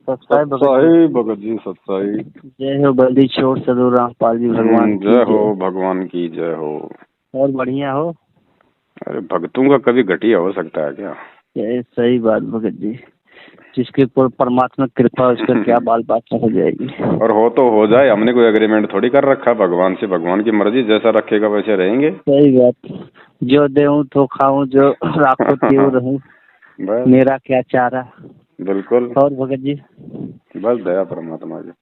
सत्साई भगत सत्साई भगत जी, सत्साई। जय हो बल्दी छोड़ सदो रामपाल जी भगवान की जय हो, भगवान की जय हो। और बढ़िया हो। अरे भगतों का कभी घटिया हो सकता है क्या? ये सही बात भगत जी, जिसके ऊपर परमात्मा कृपा उसका क्या बाल बात हो जाएगी। और हो तो हो जाए, हमने कोई एग्रीमेंट थोड़ी कर रखा है भगवान से। भगवान की मर्जी, जैसा रखेगा वैसे रहेंगे। सही बात, जो देऊं तो खाऊं, जो राखो त्यों रहूं, बस मेरा क्या चारा। बिल्कुल, और भगत जी बस दया परमात्मा जी।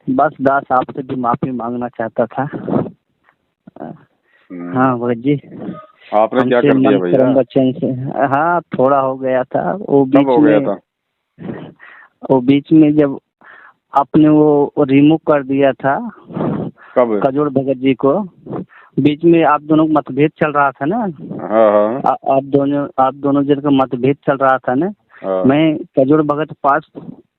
बस दास आपसे भी माफी मांगना चाहता था। हाँ भगत जी, आपने क्या हमसे कर दिया मन भैया? क्रम वचन से, हाँ थोड़ा हो गया था। कब हो गया था? वो बीच में जब आपने वो रिमूव कर दिया था कब? कजोड़ भगत जी को, बीच में आप दोनों का मतभेद चल रहा था ना। हाँ हाँ आप दोनों जन का मतभेद चल रहा था ना। हाँ। मैं कजोड़ भगत पास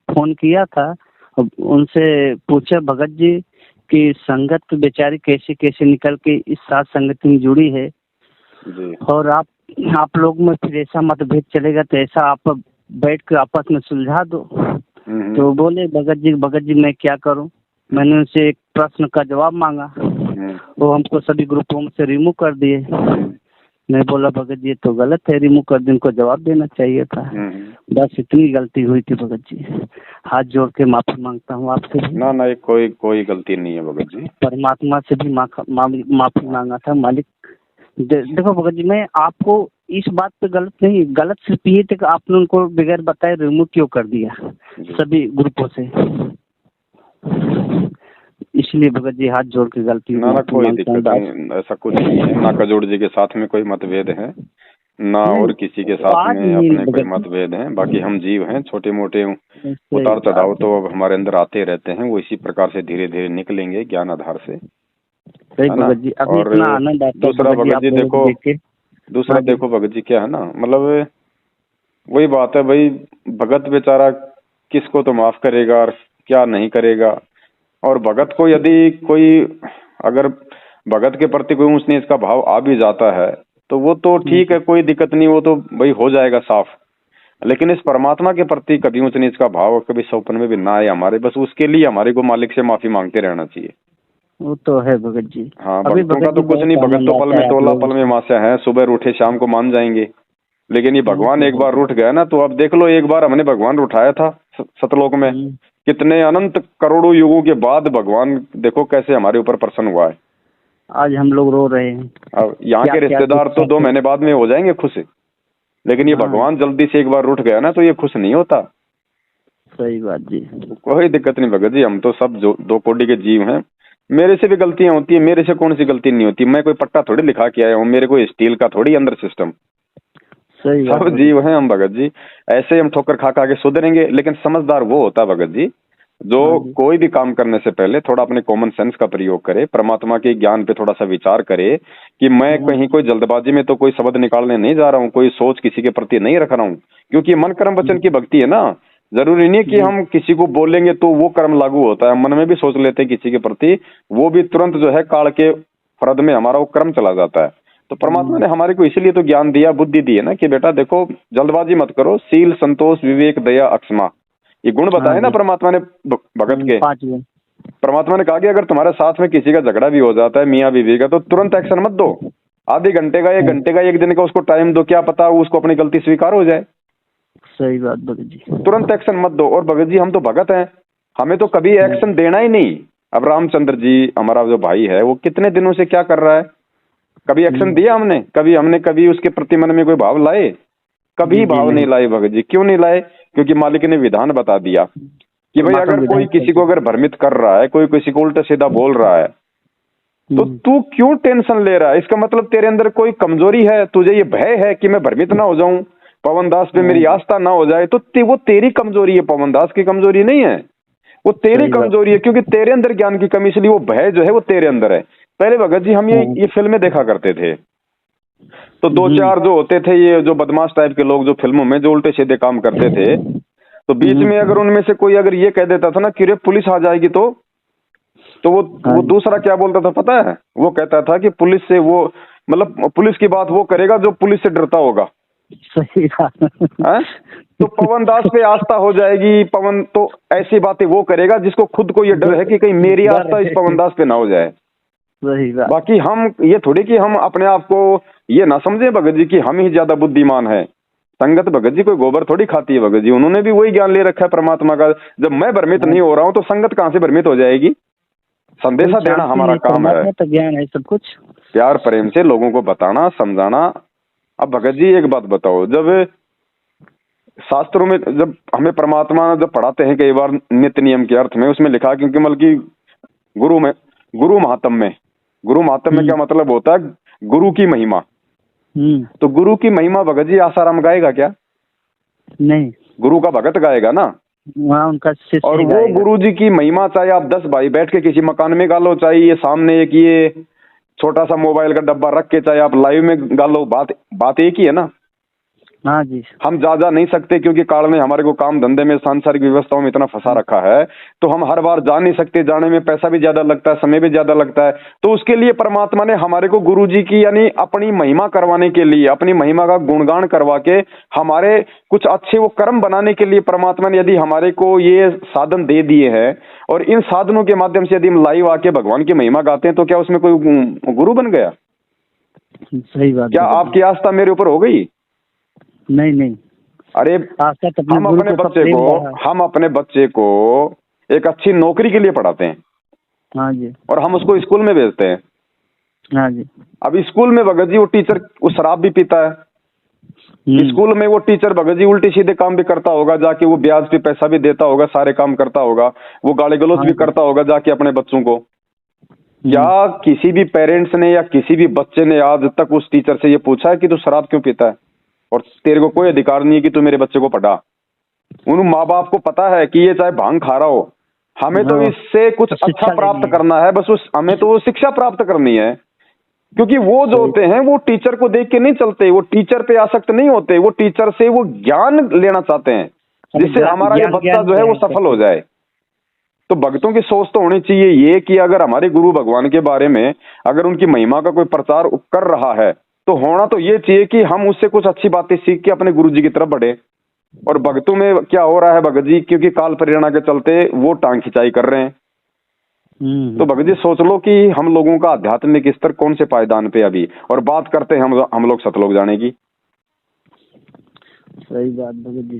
फोन किया था, उनसे पूछा भगत जी कि संगत की बेचारी कैसे कैसे निकल के इस साथ संगत में जुड़ी है जी। और आप लोग में फिर ऐसा मतभेद चलेगा तो ऐसा आप बैठ कर आपस में सुलझा दो। तो बोले भगत जी मैं क्या करूं। मैंने उनसे एक प्रश्न का जवाब मांगा, वो हमको सभी ग्रुपों में से रिमूव कर दिए। मैं बोला भगत जी तो गलत है, रिमूव कर दिए, उनको जवाब देना चाहिए था। बस इतनी गलती हुई थी भगत जी, हाथ जोड़ के माफी मांगता हूँ आपसे भी। ना ना, कोई गलती नहीं है भगत जी। परमात्मा से भी माफी मांगा था। मालिक देखो भगत जी, मैं आपको इस बात पे गलत सिर्फ ये थे कि आपने उनको बगैर बताए रिमूव क्यों कर दिया सभी ग्रुपों से, इसलिए भगत जी हाथ जोड़ के गलती। ना ना, कोई दिक्कत नहीं, ऐसा कुछ नहीं है। ना कजोड़ जी के साथ में कोई मतभेद है, ना और किसी के साथ में अपने कोई मतभेद है। बाकी हम जीव हैं, छोटे मोटे उतार चढ़ाव तो अब हमारे अंदर आते रहते हैं, वो इसी प्रकार से धीरे धीरे निकलेंगे ज्ञान आधार से, है ना। और दूसरा भगत जी देखो, भगत जी क्या है ना, मतलब वही बात है भाई, भगत बेचारा किसको तो माफ करेगा और क्या नहीं करेगा। और भगत को यदि कोई, अगर भगत के प्रति कोई ऊंच नीच का भाव आ भी जाता है तो वो तो ठीक है, कोई दिक्कत नहीं, वो तो भाई हो जाएगा साफ। लेकिन इस परमात्मा के प्रति कभी ऊंच नीच का भाव कभी सपन में भी ना आए हमारे, बस उसके लिए हमारे को मालिक से माफी मांगते रहना चाहिए। वो तो है भगत जी। हाँ, भक्तों का तो कुछ नहीं, भगत तो पल में तोला पल में मास्या है, सुबह रूठे शाम को मान जाएंगे। लेकिन ये भगवान एक बार रूठ गया ना, तो अब देख लो, एक बार हमने भगवान उठाया था सतलोक में, कितने अनंत करोड़ों युगों के बाद भगवान देखो कैसे हमारे ऊपर प्रसन्न हुआ है। आज हम लोग रो रहे हैं। अब यहाँ के रिश्तेदार तो 2 महीने बाद में हो जाएंगे खुश, लेकिन ये भगवान जल्दी से एक बार रूठ गया ना तो ये खुश नहीं होता। सही बात जी। कोई दिक्कत नहीं भगत जी, हम तो सब जो 2 कोटि के जीव हैं। मेरे से भी गलतियां होती है, मेरे से कौन सी गलती नहीं होती। मैं कोई पट्टा थोड़ी लिखा के आया हूँ, मेरे को स्टील का थोड़ी अंदर सिस्टम। सब जीव हैं हम भगत जी, ऐसे हम ठोकर खा खा के सुधरेंगे। लेकिन समझदार वो होता भगत जी जो कोई भी काम करने से पहले थोड़ा अपने कॉमन सेंस का प्रयोग करे, परमात्मा के ज्ञान पे थोड़ा सा विचार करे कि मैं कहीं कोई जल्दबाजी में तो कोई शब्द निकालने नहीं जा रहा हूँ, कोई सोच किसी के प्रति नहीं रख रहा हूँ। क्योंकि मन कर्म वचन की भक्ति है ना, जरूरी नहीं कि हम किसी को बोलेंगे तो वो कर्म लागू होता है। मन में भी सोच लेते हैं किसी के प्रति, वो भी तुरंत जो है काल के फरद में हमारा वो कर्म चला जाता है। तो परमात्मा ने हमारे को इसीलिए तो ज्ञान दिया, बुद्धि दी है ना, कि बेटा देखो जल्दबाजी मत करो, शील संतोष विवेक दया अक्षमा, ये गुण बताए ना परमात्मा ने भगत के। परमात्मा ने कहा कि अगर तुम्हारे साथ में किसी का झगड़ा भी हो जाता है मियाँ बीवी का, तो तुरंत एक्शन मत दो, आधे घंटे का, 1 घंटे का, 1 दिन का उसको टाइम दो, क्या पता उसको अपनी गलती स्वीकार हो जाए। सही बात भगत जी, तुरंत एक्शन मत दो। और भगत जी हम तो भगत हैं, हमें तो कभी एक्शन देना ही नहीं। अब रामचंद्र जी हमारा जो भाई है, वो कितने दिनों से क्या कर रहा है, कभी एक्शन दिया हमने? कभी उसके प्रति मन में कोई भाव लाए? कभी भाव नहीं लाए भगत जी। क्यों नहीं लाए? क्योंकि मालिक ने विधान बता दिया कि भाई अगर कोई किसी को अगर भ्रमित कर रहा है, कोई किसी को उल्टा सीधा बोल रहा है, तो तू क्यों टेंशन ले रहा है? इसका मतलब तेरे अंदर कोई कमजोरी है, तुझे ये भय है कि मैं भ्रमित ना हो जाऊं, पवन दास पे मेरी आस्था ना हो जाए, तो वो तेरी कमजोरी है, पवन दास की कमजोरी नहीं है, वो तेरी कमजोरी है। क्योंकि तेरे अंदर ज्ञान की कमी, इसलिए वो भय जो है वो तेरे अंदर है। पहले भगत जी हम ये फिल्में देखा करते थे, तो 2-4 जो होते थे ये जो बदमाश टाइप के लोग जो फिल्मों में जो उल्टे सीधे काम करते थे, तो बीच में अगर उनमें से कोई अगर ये कह देता था ना कि रे पुलिस आ जाएगी, तो वो दूसरा क्या बोलता था पता है? वो कहता था कि पुलिस से वो, मतलब पुलिस की बात वो करेगा जो पुलिस से डरता होगा। सही बात है? तो पवन दास पे आस्था हो जाएगी। पवन तो ऐसी बातें वो करेगा जिसको खुद को ये डर है कि कहीं मेरी आस्था इस पवन दास पे ना हो जाए। सही बात। बाकी हम ये थोड़ी कि हम अपने आप को ये ना समझे भगत जी कि हम ही ज्यादा बुद्धिमान है। संगत भगत जी कोई गोबर थोड़ी खाती है भगत जी, उन्होंने भी वही ज्ञान ले रखा है परमात्मा का। जब मैं भ्रमित नहीं हो रहा हूँ तो संगत कहाँ से भ्रमित हो जाएगी? संदेशा देना हमारा काम है। तो ज्ञान है सब कुछ, प्यार प्रेम से लोगों को बताना समझाना। अब भगत जी एक बात बताओ, जब शास्त्रों में जब हमें परमात्मा जब पढ़ाते हैं कई बार नित्य नियम के अर्थ में, उसमें लिखा क्योंकि मतलब कि गुरु महात्म में क्या मतलब होता है? गुरु की महिमा। तो गुरु की महिमा भगत जी आसाराम गाएगा क्या? नहीं, गुरु का भगत गाएगा ना, वहाँ उनका शिष्य और वो गुरु जी की महिमा चाहे आप 10 भाई बैठ के किसी मकान में गा लो, चाहे ये सामने एक ये छोटा सा मोबाइल का डब्बा रख के चाहे आप लाइव में गा लो, बात एक ही है ना। हाँ जी। हम जा नहीं सकते क्योंकि काल ने हमारे को काम धंधे में सांसारिक व्यवस्थाओं में इतना फंसा रखा है, तो हम हर बार जा नहीं सकते। जाने में पैसा भी ज्यादा लगता है, समय भी ज्यादा लगता है। तो उसके लिए परमात्मा ने हमारे को गुरु जी की यानी अपनी महिमा करवाने के लिए, अपनी महिमा का गुणगान करवा के हमारे कुछ अच्छे वो कर्म बनाने के लिए परमात्मा ने यदि हमारे को ये साधन दे दिए हैं, और इन साधनों के माध्यम से यदि हम लाइव आके भगवान की महिमा गाते हैं, तो क्या उसमें कोई गुरु बन गया? सही बात। क्या आपकी आस्था मेरे ऊपर हो गई? नहीं। अरे हम अपने बच्चे को एक अच्छी नौकरी के लिए पढ़ाते हैं। हाँ जी। और हम उसको स्कूल में भेजते हैं। हाँ जी। अब स्कूल में भगत जी वो टीचर वो शराब भी पीता है। स्कूल में वो टीचर भगत जी उल्टे सीधे काम भी करता होगा, जाके वो ब्याज पे पैसा भी देता होगा, सारे काम करता होगा, वो गाली गलौज भी करता होगा जाके अपने बच्चों को। क्या किसी भी पेरेंट्स ने या किसी भी बच्चे ने आज तक उस टीचर से ये पूछा है कि तू शराब क्यों पीता है और तेरे को कोई अधिकार नहीं है कि तू मेरे बच्चे को पढ़ा? उन माँ बाप को पता है कि ये चाहे भांग खा रहा हो, हमें तो इससे कुछ अच्छा प्राप्त करना है, बस हमें तो वो शिक्षा प्राप्त करनी है। क्योंकि वो जो होते हैं वो टीचर को देख के नहीं चलते, वो टीचर पे आसक्त नहीं होते, वो टीचर से वो ज्ञान लेना चाहते हैं जिससे हमारा ये बच्चा जो है वो सफल हो जाए। तो भक्तों की सोच तो होनी चाहिए ये कि अगर हमारे गुरु भगवान के बारे में अगर उनकी महिमा का कोई प्रचार कर रहा है, तो होना तो ये चाहिए कि हम उससे कुछ अच्छी बातें सीख के अपने गुरु जी की तरफ बढ़े। और भक्तों में क्या हो रहा है भगत जी, क्योंकि काल प्रेरणा के चलते वो टांग खिंचाई कर रहे हैं। तो भगत जी सोच लो कि हम लोगों का आध्यात्मिक स्तर कौन से पायदान पे अभी, और बात करते हैं हम लोग सतलोक जाने की। सही बात भगत जी।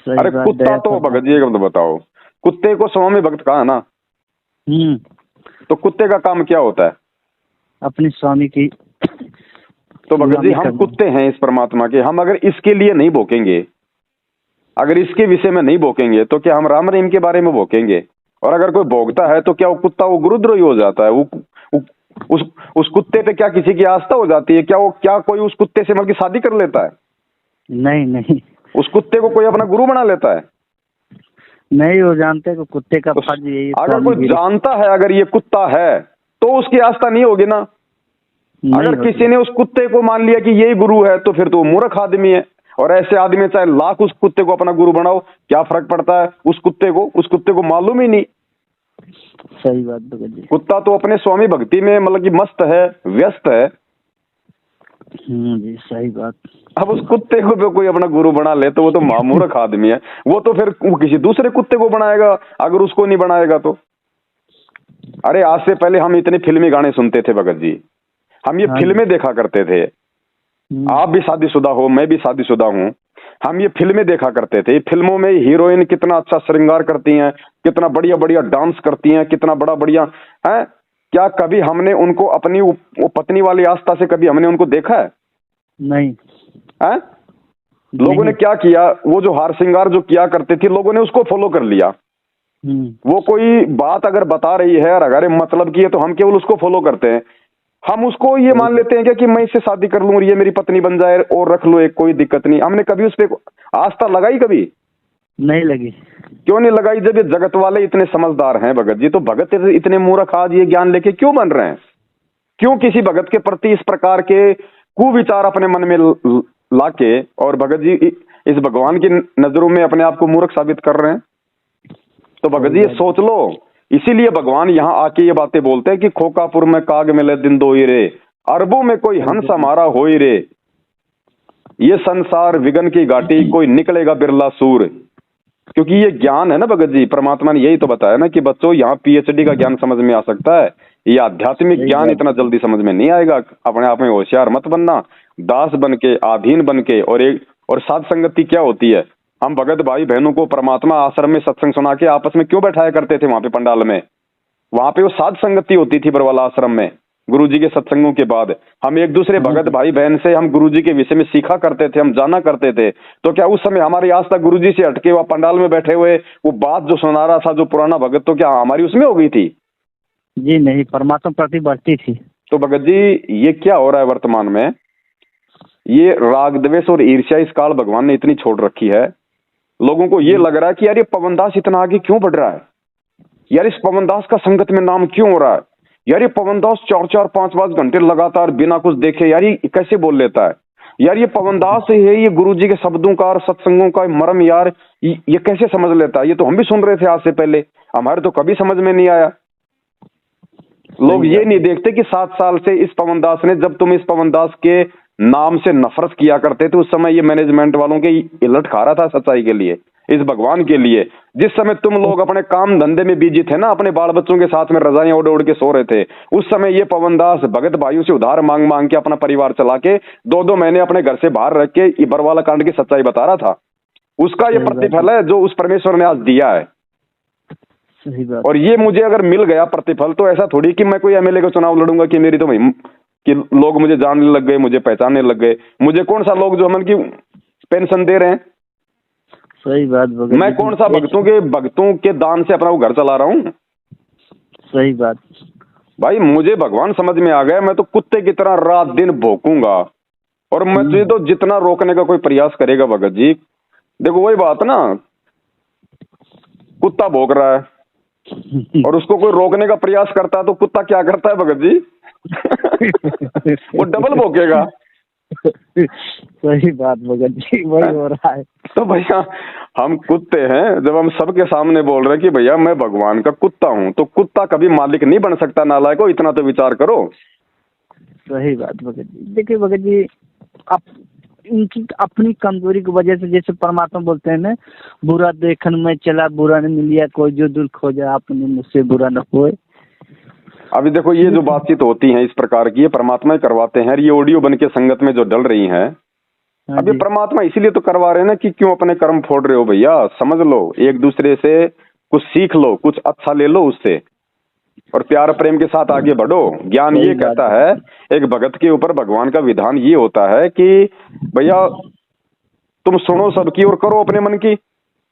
अरे कुत्ता तो भगत जी एक बताओ, कुत्ते को स्वामी भक्त कहा ना, तो कुत्ते का काम क्या होता है? अपने स्वामी की। तो भगत जी हम कुत्ते हैं इस परमात्मा के, हम अगर इसके लिए नहीं भोकेंगे, अगर इसके विषय में नहीं भोकेंगे, तो क्या हम राम रहीम के बारे में भोकेंगे? और अगर कोई भोगता है तो क्या वो कुत्ता वो गुरुद्रोही हो जाता है? वो उस कुत्ते पे क्या किसी की आस्था हो जाती है? क्या कोई उस कुत्ते से मतलब शादी कर लेता है? नहीं। उस कुत्ते को कोई अपना गुरु बना लेता है? नहीं, वो जानते हैं कि कुत्ते का फर्ज यही। अगर कोई जानता है अगर ये कुत्ता है तो उसकी आस्था नहीं होगी ना। अगर किसी ने उस कुत्ते को मान लिया कि यही गुरु है, तो फिर तो मूर्ख आदमी है। और ऐसे आदमी चाहे लाख उस कुत्ते को अपना गुरु बनाओ, क्या फर्क पड़ता है? उस कुत्ते को मालूम ही नहीं। सही बात भगत जी। कुत्ता तो अपने स्वामी भक्ति में मतलब कि मस्त है, व्यस्त है। जी सही बात। अब उस कुत्ते को कोई अपना गुरु बना ले तो वो तो मूर्ख आदमी है। वो तो फिर किसी दूसरे कुत्ते को बनाएगा, अगर उसको नहीं बनाएगा तो। अरे आज से पहले हम इतने फिल्मी गाने सुनते थे भगत जी, हम ये फिल्में देखा करते थे। आप भी शादीशुदा हो, मैं भी शादीशुदा हूँ। हम ये फिल्में देखा करते थे। फिल्मों में हीरोइन कितना अच्छा श्रृंगार करती हैं, कितना बढ़िया बढ़िया डांस करती हैं, कितना बड़ा बढ़िया है। क्या कभी हमने उनको अपनी वो पत्नी वाली आस्था से कभी हमने उनको देखा है? नहीं है? लोगों ने क्या किया, वो जो हार श्रृंगार जो किया करते थे, लोगों ने उसको फॉलो कर लिया। वो कोई बात अगर बता रही है और अगर मतलब की है तो हम केवल उसको फॉलो करते हैं। हम उसको ये मान लेते हैं क्या कि मैं इससे शादी कर लूं और ये मेरी पत्नी बन जाए और रख लो, एक कोई दिक्कत नहीं। हमने कभी उस पर आस्था लगाई? कभी नहीं लगी। क्यों नहीं लगाई? जब ये जगत वाले इतने समझदार हैं भगत जी, तो भगत इतने मूर्ख आज ये ज्ञान लेके क्यों बन रहे हैं? क्यों किसी भगत के प्रति इस प्रकार के कुविचार अपने मन में लाके और भगत जी इस भगवान की नजरों में अपने आप को मूर्ख साबित कर रहे हैं? तो भगत जी ये सोच लो। इसीलिए भगवान यहाँ आके ये बातें बोलते हैं कि खोकापुर में काग मिले दिन दो ही रे, अरबों में कोई हंस हमारा हो ही रे। ये संसार विघन की घाटी, कोई निकलेगा बिरला सूर। क्योंकि ये ज्ञान है ना भगत जी, परमात्मा ने यही तो बताया ना कि बच्चों यहाँ पीएचडी का ज्ञान समझ में आ सकता है, ये आध्यात्मिक ज्ञान इतना जल्दी समझ में नहीं आएगा। अपने आप में होशियार मत बनना, दास बन के, अधीन बन के। और साध संगति क्या होती है? हम भगत भाई बहनों को परमात्मा आश्रम में सत्संग सुना के आपस में क्यों बैठाया करते थे वहां पे पंडाल में? वहां पे वो साध संगति होती थी बरवाला आश्रम में। गुरुजी के सत्संगों के बाद हम एक दूसरे भगत भाई बहन से हम गुरुजी के विषय में सीखा करते थे, हम जाना करते थे। तो क्या उस समय हमारी आस्था गुरुजी से हटके वह पंडाल में बैठे हुए वो बात जो सुना रहा था जो पुराना भगत, तो क्या हमारी उसमें हो गई थी? जी नहीं, परमात्मा प्रति बढ़ती थी। तो भगत जी ये क्या हो रहा है वर्तमान में? ये राग द्वेष और ईर्ष्या इस काल भगवान ने इतनी छोड़ रखी है। लोगों को ये लग रहा है कि यार ये पवनदास इतना आगे क्यों बढ़ रहा है, यार इस पवनदास का संगत में नाम क्यों हो रहा है, यार ये पवनदास 4-4, 5-5 घंटे लगातार बिना कुछ देखे यार ये कैसे बोल लेता है, यार ये पवनदास है, ये गुरुजी के शब्दों का और सत्संगों का मर्म यार ये कैसे समझ लेता है। ये तो हम भी सुन रहे थे आज से पहले, हमारे तो कभी समझ में नहीं आया। लोग ये नहीं देखते कि 7 साल से इस पवनदास ने, जब तुम इस पवनदास के नाम से नफरत किया करते थे उस समय ये मैनेजमेंट वालों के इलट खा रहा था सच्चाई के लिए, इस भगवान के लिए। जिस समय तुम लोग अपने काम धंधे में बिजी थे ना, अपने बाल बच्चों के साथ में रजाइयां ओढ़ ओढ़ के सो रहे थे, उस समय ये पवनदास भगत भाइयों से उधार मांग मांग के अपना परिवार चला के 2-2 महीने अपने घर से बाहर रख के ये बरवाला कांड की सच्चाई बता रहा था। उसका ये प्रतिफल है जो उस परमेश्वर ने आज दिया है। और ये मुझे अगर मिल गया प्रतिफल, तो ऐसा थोड़ी कि मैं कोई एमएलए का चुनाव लड़ूंगा कि मेरी तो कि लोग मुझे जानने लग गए, मुझे पहचानने लग गए। मुझे कौन सा लोग जो हमन की पेंशन दे रहे हैं? सही बात। मैं कौन सा भक्तों के दान से अपना वो घर चला रहा हूँ? सही बात भाई, मुझे भगवान समझ में आ गया। मैं तो कुत्ते की तरह रात दिन भौंकूंगा, और मैं तुझे तो जितना रोकने का कोई प्रयास करेगा भगत जी, देखो वही बात ना, कुत्ता भौंक रहा है और उसको कोई रोकने का प्रयास करता है तो कुत्ता क्या करता है भगत जी? वो डबल भौंकेगा। सही बात भगत जी, वही हो रहा है। तो भैया हम कुत्ते हैं, जब हम सबके सामने बोल रहे हैं कि भैया मैं भगवान का कुत्ता हूं, तो कुत्ता कभी मालिक नहीं बन सकता नालायको, इतना तो विचार करो। सही बात भगत जी। देखिए भगत जी, आप इनकी अपनी कमजोरी की वजह से, जैसे परमात्मा बोलते हैं ना, बुरा देखन में चला बुरा न मिलिया कोई, जो दुख हो जाए आपने मुझसे बुरा न होए। अभी देखो ये जो बातचीत होती है इस प्रकार की, ये परमात्मा ही करवाते हैं। ये ऑडियो बन के संगत में जो डल रही है, अब ये परमात्मा इसीलिए तो करवा रहे हैं ना कि क्यों अपने कर्म फोड़ रहे हो भैया? समझ लो, एक दूसरे से कुछ सीख लो, कुछ अच्छा ले लो उससे, और प्यार प्रेम के साथ आगे बढ़ो। ज्ञान ये कहता है, एक भगत के ऊपर भगवान का विधान ये होता है कि भैया तुम सुनो सबकी और करो अपने मन की।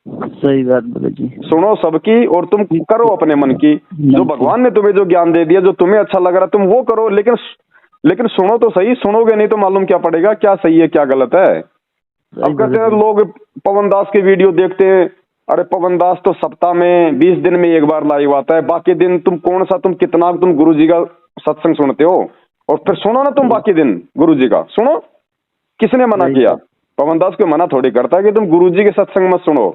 सही बात भगत जी, सुनो सबकी और तुम करो अपने मन की। जो भगवान ने तुम्हें जो ज्ञान दे दिया, जो तुम्हें अच्छा लग रहा तुम वो करो, लेकिन सुनो तो सही। सुनोगे नहीं तो मालूम क्या पड़ेगा क्या सही है क्या गलत है। अब कहते हैं लोग पवनदास के वीडियो देखते हैं, अरे पवनदास तो सप्ताह में 20 दिन में एक बार लाइव आता है, बाकी दिन तुम कितना गुरुजी का सत्संग सुनते हो? और फिर सुनो ना तुम बाकी दिन गुरुजी का सुनो। किसने मना किया? पवनदास को मना थोड़ी करता है कि तुम गुरुजी के सत्संग मत सुनो।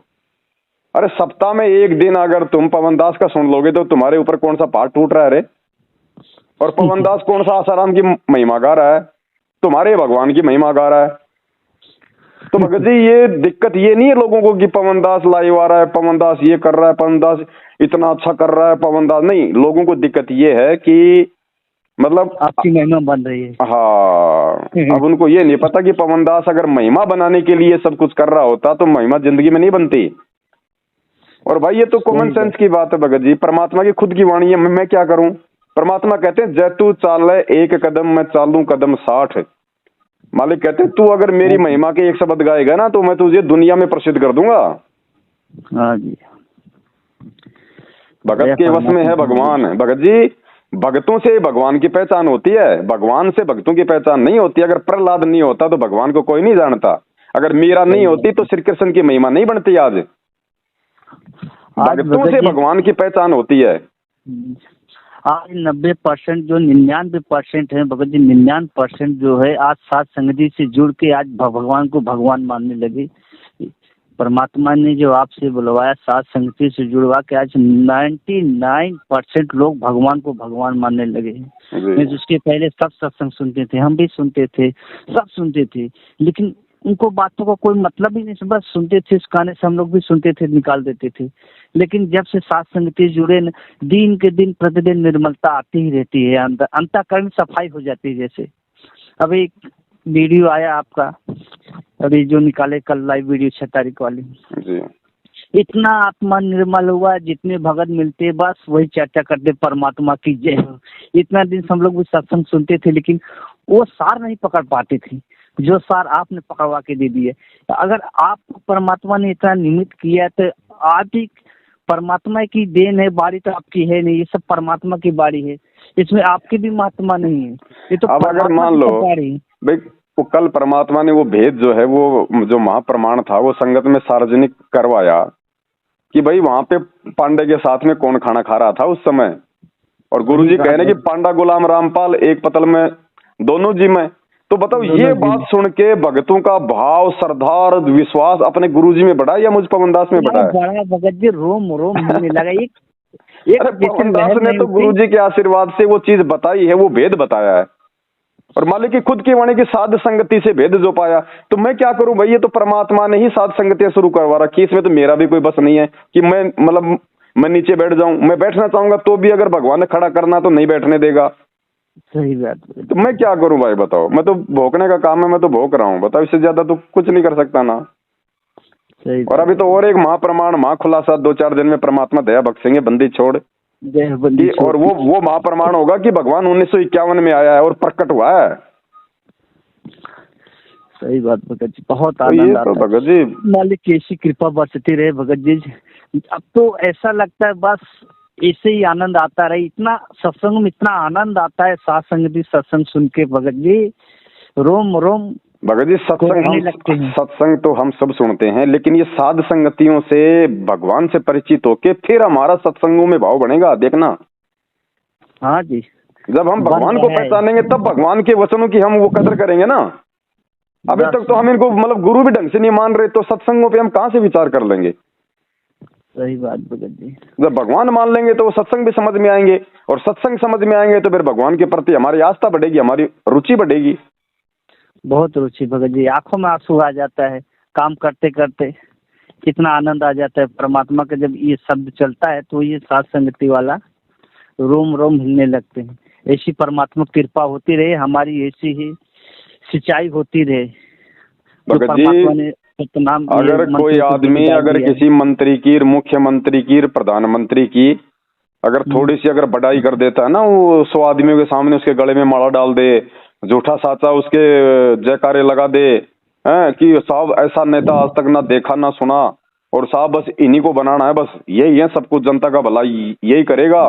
अरे सप्ताह में एक दिन अगर तुम पवनदास का सुन लोगे तो तुम्हारे ऊपर कौन सा पाठ टूट रहा है रे? और पवनदास कौन सा आसाराम की महिमा गा रहा है? तुम्हारे भगवान की महिमा गा रहा है। तो भगत जी ये दिक्कत ये नहीं है लोगों को कि पवनदास लाइव आ रहा है, पवनदास ये कर रहा है, पवनदास इतना अच्छा कर रहा है, पवनदास नहीं। लोगों को दिक्कत ये है कि मतलब आपकी महिमा बन रही है। हाँ, अब उनको ये नहीं पता कि पवनदास अगर महिमा बनाने के लिए सब कुछ कर रहा होता तो महिमा जिंदगी में नहीं बनती। और भाई ये तो कॉमन सेंस की बात है भगत जी, परमात्मा की खुद की वाणी है। मैं क्या करूं? परमात्मा कहते हैं जैतू चाल एक कदम मैं चालू कदम 60। मालिक कहते हैं तू अगर मेरी महिमा के एक शब्द गाएगा ना तो मैं तुझे दुनिया में प्रसिद्ध कर दूंगा। हाँ जी, भगत के वश में है भगवान। भगत जी भक्तों से भगवान की पहचान होती है, भगवान से भक्तों की पहचान नहीं होती। अगर प्रहलाद नहीं होता तो भगवान को कोई नहीं जानता, अगर मीरा नहीं होती तो श्री कृष्ण की महिमा नहीं बनती। आज भक्तों से भगवान की पहचान होती है। आज 90% जो 99% है भगत जी, 99% जो है आज साथ संगति से जुड़ के आज भगवान को भगवान मानने लगे। परमात्मा ने जो आपसे बुलवाया साथ संगति से जुड़वा के, आज 99% लोग भगवान को भगवान मानने लगे हैं। उसके पहले सब सत्संग सुनते थे, हम भी सुनते थे, सब सुनते थे, लेकिन उनको बातों का कोई मतलब ही नहीं, बस सुनते थे, उस गाने से हम लोग भी सुनते थे, निकाल देते थे। लेकिन जब से साथ संगति जुड़े न, दिन के दिन प्रतिदिन निर्मलता आती ही रहती है, अंदर अंतःकरण सफाई हो जाती है। जैसे अभी एक वीडियो आया आपका, अभी जो निकाले कल लाइव वीडियो 6 तारीख वाली जी। इतना आत्मा निर्मल हुआ, जितने भगत मिलते बस वही चर्चा करते परमात्मा की जय हो। इतना दिन से हम लोग भी सत्संग सुनते थे, लेकिन वो सार नहीं पकड़ पाते थे जो सार आपने पकड़वा के दे दिए। तो अगर आपको परमात्मा ने इतना निमित्त किया तो आप ही परमात्मा की देन है, बारी तो आपकी है नहीं, ये सब परमात्मा की बारी है, इसमें आपकी भी महात्मा नहीं है, ये तो अब अगर मान लो भाई वो कल परमात्मा ने वो भेद जो है, वो जो महाप्रमाण था, वो संगत में सार्वजनिक करवाया कि भाई वहां पे पांडे के साथ में कौन खाना खा रहा था उस समय, और गुरुजी कह रहे कि पांडा गुलाम रामपाल एक पतल में दोनों जी में। तो बताओ ये बात सुन के भगतों का भाव, श्रद्धा और विश्वास अपने गुरुजी में बढ़ा या मुझ पवन दास में बढ़ा? बड़ा भगत जी रोम रोम होने लगा। अरे पवन दास ने तो गुरुजी के आशीर्वाद से वो चीज बताई है, वो भेद बताया है, और मालिक की खुद की वाणी की साध संगति से भेद जो पाया। तो मैं क्या करूं भाई, ये तो परमात्मा ने ही साध संगतियां शुरू करवा रखी, इसमें तो मेरा भी कोई बस नहीं है कि मैं मतलब मैं नीचे बैठ जाऊं। मैं बैठना चाहूंगा तो भी अगर भगवान ने खड़ा करना तो नहीं बैठने देगा। सही बात। तो मैं क्या करूं भाई बताओ, मैं तो भोंकने का काम है, मैं तो भोंक रहा हूं, बताओ इससे ज्यादा तो कुछ नहीं कर सकता ना। सही। और अभी तो और एक महाप्रमाण महाखुलासा 2-4 दिन में परमात्मा दया बख्शेंगे, बंदी छोड़ और वो महाप्रमाण होगा कि भगवान 1951 में आया है और प्रकट हुआ है। सही बात भगत जी, बहुत आनंद आता है भगत जी, मालिक की ऐसी कृपा बरसती रहे भगत जी। अब तो ऐसा लगता है बस ऐसे ही आनंद आता रहे। इतना सत्संग में इतना आनंद आता है, साथ संगति सत्संग सुन के भगत जी, रोम रोम भगत जी। सत्संग तो हम सब सुनते हैं, लेकिन ये साध संगतियों से भगवान से परिचित होके फिर हमारा सत्संगों में भाव बनेगा, देखना। हाँ जी, जब हम भगवान को पहचानेंगे तब भगवान के वचनों की हम वो कदर करेंगे ना। अभी तक तो हम इनको मतलब गुरु भी ढंग से नहीं मान रहे, तो सत्संगों पे हम कहाँ से विचार कर लेंगे? सही बात भगत जी। जब भगवान मान लेंगे तो वो सत्संग भी समझ में आएंगे, और सत्संग समझ में आएंगे तो फिर भगवान के प्रति हमारी आस्था बढ़ेगी, हमारी रुचि बढ़ेगी। बहुत रुचि भगत जी, आंखों में आंसू आ जाता है काम करते करते, कितना आनंद आ जाता है परमात्मा का। जब ये शब्द चलता है तो ये साथ संगति वाला रोम रोम हिलने लगते हैं। ऐसी परमात्मा कृपा होती रहे, हमारी ऐसी ही सिंचाई होती रहे। भगत जी, अगर कोई आदमी अगर किसी मंत्री की, मुख्यमंत्री की, प्रधानमंत्री की अगर थोड़ी सी अगर बढ़ाई कर देता है ना, वो 100 आदमियों के सामने उसके गले में माला डाल दे, झूठा साचा उसके जयकारे लगा दे कि साहब ऐसा नेता आज तक ना देखा ना सुना, और साहब बस इन्हीं को बनाना है, बस यही है सब कुछ, जनता का भला यही करेगा,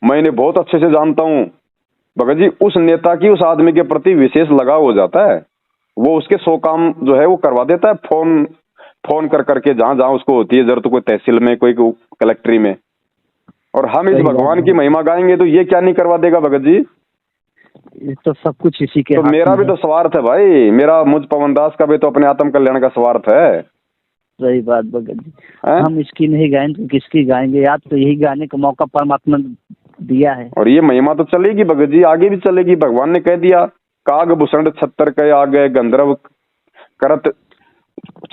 मैं इन्हें बहुत अच्छे से जानता हूँ। भगत जी, उस नेता की उस आदमी के प्रति विशेष लगाव हो जाता है, वो उसके 100 काम जो है वो करवा देता है, फोन कर करके जहां जहां उसको होती है जरूरत, कोई तहसील में, कोई कलेक्ट्री में। और हम इस भगवान की महिमा गाएंगे तो ये क्या नहीं करवा देगा भगत जी? ये तो सब कुछ इसी के तो मेरा भी तो स्वार्थ है भाई, मेरा मुझ पवन दास का भी तो अपने आत्म कल्याण का स्वार्थ है। सही बात भगत जी। हम इसकी नहीं गाएंगे तो किसकी गाएंगे? याद तो यही गाने का मौका परमात्मा दिया है, और ये महिमा तो चलेगी भगत जी, आगे भी चलेगी। भगवान ने कह दिया, काग भूषण 76 के आगे गंधर्व करत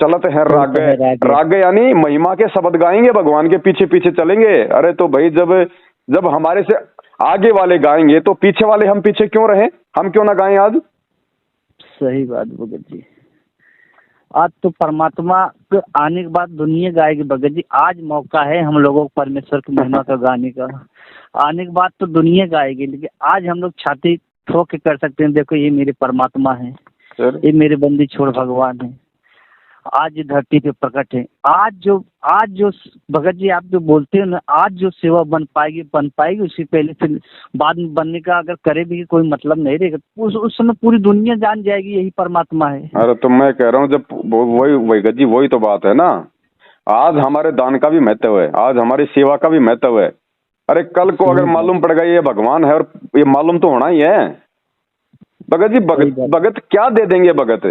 चलत है राग यानी महिमा के शब्द गाएंगे, भगवान के पीछे पीछे चलेंगे। अरे तो भाई जब हमारे से आगे वाले गाएंगे तो पीछे वाले हम पीछे क्यों रहे? हम क्यों ना गाएं आज? सही बात भगत जी। आज तो परमात्मा के आने के बाद दुनिया गाएगी भगत जी। आज मौका है हम लोगों को परमेश्वर की महिमा का गाने का। आने के बाद तो दुनिया गाएगी, लेकिन आज हम लोग छाती ठोक के कर सकते हैं, देखो ये मेरे परमात्मा है, ये मेरे बंदी छोड़ भगवान है, आज धरती पे प्रकट है। आज जो भगत जी आप जो बोलते हो ना, आज जो सेवा बन पाएगी उससे पहले फिर बाद में बनने का अगर करे भी कोई मतलब नहीं रहेगा। उस समय पूरी दुनिया जान जाएगी यही परमात्मा है। अरे तो मैं कह रहा हूँ, जब वही भगत जी, वही तो बात है ना। आज हमारे दान का भी महत्व है, आज हमारी सेवा का भी महत्व है। अरे कल को अगर मालूम पड़ गया ये भगवान है, और ये मालूम तो होना ही है भगत जी। भगत क्या दे देंगे भगत?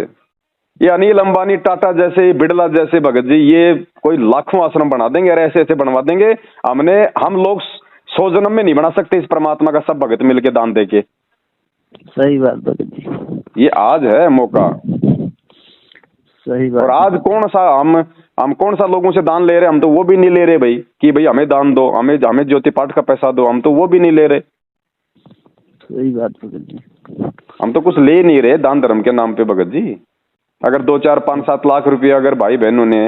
ये अनिल अंबानी, टाटा जैसे, बिड़ला जैसे भगत जी, ये कोई लाखों आश्रम बना देंगे, अरे ऐसे ऐसे बनवा देंगे। हम लोग 100 जन्म में नहीं बना सकते इस परमात्मा का, सब भगत मिलके दान देके। सही बात भगत जी, ये आज है मौका। सही बात। और आज कौन सा हम कौन सा लोगों से दान ले रहे हैं? हम तो वो भी नहीं ले रहे भाई कि भाई हमें दान दो, हमें हमें ज्योति पाठ का पैसा दो, हम तो वो भी नहीं ले रहे। सही बात भगत जी। हम तो कुछ ले नहीं रहे दान धर्म के नाम पे भगत जी। अगर 2 4 5 7 लाख रुपया अगर भाई बहनों ने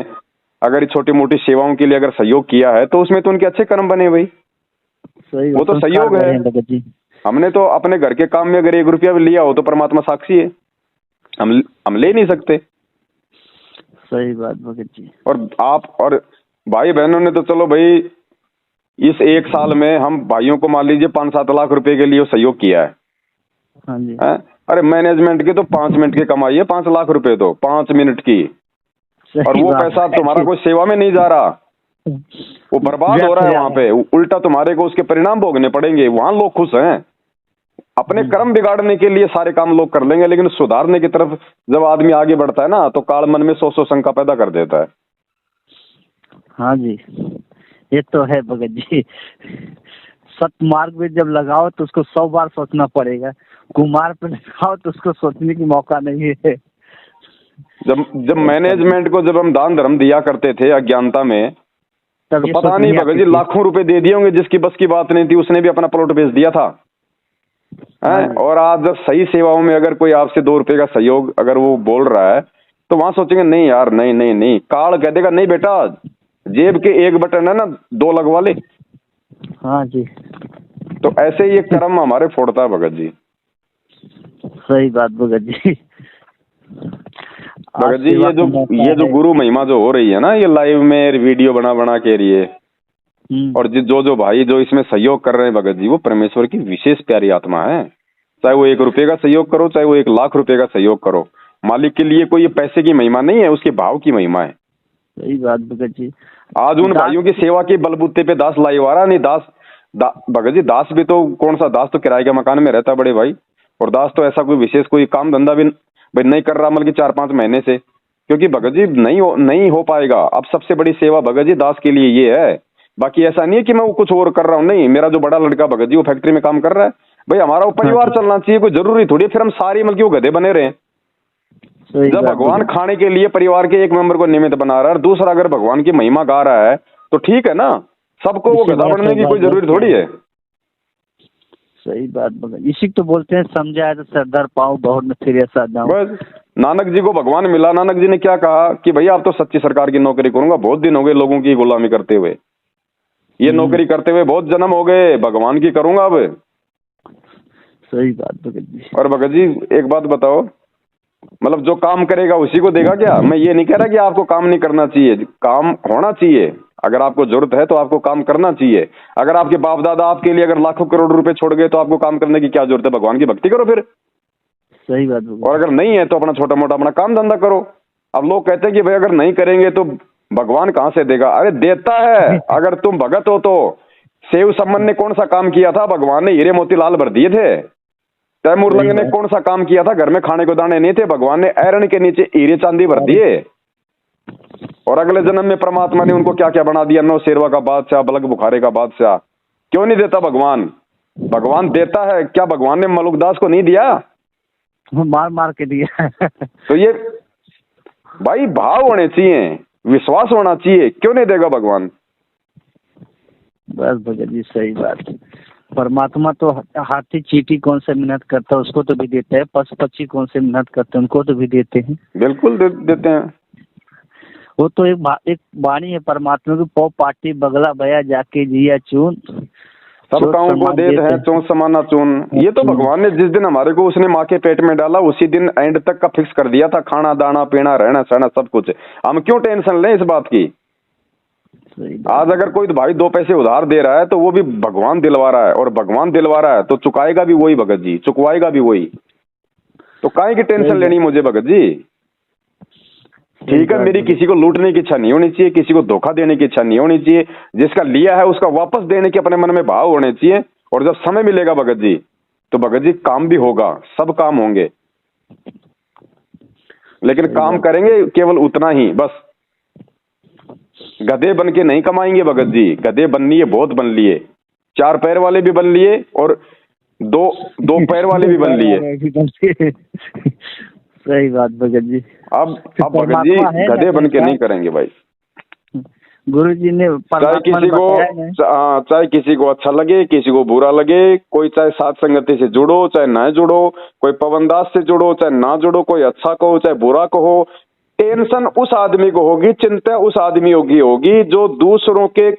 अगर छोटी मोटी सेवाओं के लिए अगर सहयोग किया है तो उसमें तो उनके अच्छे कर्म बने भाई। सही वो तो सहयोग है भगत जी। हमने तो अपने घर के काम में अगर 1 रुपया भी लिया हो तो परमात्मा साक्षी है, हम ले नहीं सकते। सही बात भगत जी। और आप और भाई बहनों ने तो चलो भाई इस 1 साल में हम भाइयों को मान लीजिए 5 7 लाख रुपए के लिए सहयोग किया है। हाँ जी। है? अरे मैनेजमेंट की तो 5 मिनट की कमाई है 5 लाख रुपए तो 5 मिनट की, और वो पैसा तुम्हारा कोई सेवा में नहीं जा रहा, वो बर्बाद हो रहा है वहां पे। उल्टा तुम्हारे को उसके परिणाम भोगने पड़ेंगे। वहां लोग खुश हैं, अपने कर्म बिगाड़ने के लिए सारे काम लोग कर लेंगे, लेकिन सुधारने की तरफ जब आदमी आगे बढ़ता है ना तो काल मन में 100 शंका पैदा कर देता है। हाँ जी, ये तो है भगत जी। सतमार्ग में जब लगाओ तो उसको 100 बार सोचना पड़ेगा, कुमार पे लगाओ तो उसको सोचने की मौका नहीं है। जब मैनेजमेंट को जब हम दान धर्म दिया करते थे अज्ञानता में, तो पता नहीं भगत जी लाखों रुपए दे दिए होंगे, जिसकी बस की बात नहीं थी उसने भी अपना प्लॉट बेच दिया था। और आज जब सही सेवाओं में अगर कोई आपसे 2 रुपए का सहयोग अगर वो बोल रहा है तो वहां सोचेंगे नहीं यार, नहीं नहीं नहीं। काल कह देगा नहीं बेटा, जेब के 1 बटन है ना 2 लगवा ले। हाँ जी। तो ऐसे ये कर्म हमारे फोड़ता है भगत जी। सही बात भगत जी। भगत जी ये जो गुरु महिमा जो हो रही है ना, ये लाइव में वीडियो बना बना के लिए, और जो भाई जो इसमें सहयोग कर रहे हैं भगत जी, वो परमेश्वर की विशेष प्यारी आत्मा है। चाहे वो 1 रुपए का सहयोग करो, चाहे वो 1 लाख रुपए का सहयोग करो, मालिक के लिए कोई पैसे की महिमा नहीं है, उसके भाव की महिमा है। सही बात भगत जी। आज उन भाइयों की सेवा के बलबूते पे दास लाइव आ रहा नहीं। भगत जी दास भी तो कौन सा दास तो किराए के मकान में रहता बड़े भाई, और दास तो ऐसा कोई विशेष कोई काम धंधा भी नहीं कर रहा मतलब 4 5 महीने से, क्योंकि भगत जी नहीं हो पाएगा। अब सबसे बड़ी सेवा भगत जी दास के लिए ये है। बाकी ऐसा नहीं है कि मैं वो कुछ और कर रहा हूँ, नहीं। मेरा जो बड़ा लड़का भगत जी वो फैक्ट्री में काम कर रहा है भाई, हमारा वो परिवार चलना चाहिए, कोई जरूरी थोड़ी फिर हम सारे मतलब वो गधे बने रहे। जब भगवान खाने के लिए परिवार के एक मेंबर को निमित्त बना रहा है, दूसरा अगर भगवान की महिमा गा रहा है तो ठीक है ना, सबको वो गधा बनने की कोई जरूरी थोड़ी है। सही बात भगत, इसी तो बोलते हैं समझाए तो सरदार पाऊं बहुत में फिर ऐसा जाऊं। बस नानक जी को भगवान मिला, नानक जी ने क्या कहा कि भैया आप तो सच्ची सरकार की नौकरी करूंगा, बहुत दिन हो गए लोगों की गुलामी करते हुए, ये नौकरी करते हुए बहुत जन्म हो गए, भगवान की करूंगा अब। सही बात भगत जी। और भगत जी एक बात बताओ, मतलब जो काम करेगा उसी को देगा क्या? मैं ये नहीं कह रहा कि आपको काम नहीं करना चाहिए, काम होना चाहिए। अगर आपको जरूरत है तो आपको काम करना चाहिए। अगर आपके बाप दादा आपके लिए अगर लाखों करोड़ रुपए छोड़ गए तो आपको काम करने की क्या जरूरत है? भगवान की भक्ति करो फिर। सही बात भगत। और अगर नहीं है तो अपना छोटा मोटा अपना काम धंधा करो। अब लोग कहते हैं कि भाई अगर नहीं करेंगे तो भगवान कहां से देगा? अरे देता है, अगर तुम भगत हो तो। सेव सम्मन ने कौन सा काम किया था? भगवान ने हीरे मोती लाल भर दिए थे। तैमूर लंग ने कौन सा काम किया था? घर में खाने को दाने नहीं थे, भगवान ने ऐरण के नीचे हीरे चांदी भर दिए। और अगले जन्म में परमात्मा ने उनको क्या क्या बना दिया? 9 शेरवा का बादशाह, बलग बुखारे का बादशाह। क्यों नहीं देता भगवान? भगवान देता है। क्या भगवान ने मलुकदास को नहीं दिया? मार मार के दिया। तो ये भाई भाव होने चाहिए, विश्वास होना चाहिए, क्यों नहीं देगा भगवान? बस भगत जी सही बात है। परमात्मा तो हाथी चींटी कौन से मेहनत करता है उसको तो भी देते हैं, पशु पक्षी कौन से मेहनत करते हैं उनको तो भी देते हैं। बिल्कुल देते हैं। वो तो एक वाणी है परमात्मा की, पौ पाटी बगला बया जाके जिया चून, सब कामों को देते हैं चौं समाना चून। ये तो भगवान ने जिस दिन हमारे को उसने माँ के पेट में डाला उसी दिन एंड तक का फिक्स कर दिया था, खाना दाना पीना रहना सहना सब कुछ। हम क्यों टेंशन लें इस बात की? आज अगर कोई भाई 2 पैसे उधार दे रहा है तो वो भी भगवान दिलवा रहा है, और भगवान दिलवा रहा है तो चुकाएगा भी वही भगत जी, चुकवाएगा भी वही। तो काहे की टेंशन लेनी मुझे भगत जी? ठीक है, मेरी किसी को लूटने की इच्छा नहीं होनी चाहिए, किसी को धोखा देने की इच्छा नहीं होनी चाहिए। जिसका लिया है उसका वापस देने के अपने मन में भाव होने चाहिए। और जब समय मिलेगा भगत जी तो भगत जी काम भी होगा, सब काम होंगे, लेकिन काम करेंगे केवल उतना ही बस। गधे बन के नहीं कमाएंगे भगत जी। गधे बन लिए, बहुत बन लिए, 4 पैर वाले भी बन लिए और दो पैर वाले भी बन लिए। सही बात भगत जी। अब भगत जी गधे बन के नहीं करेंगे भाई। गुरु जी ने चाहे किसी को अच्छा लगे, किसी को बुरा लगे, कोई चाहे साथ संगति से जुड़ो चाहे ना जुड़ो, कोई पवनदास से जुड़ो चाहे ना जुड़ो, कोई अच्छा कहो चाहे बुरा कहो, टेंशन उस आदमी को होगी, चिंता उस आदमी होगी जो दूसरों के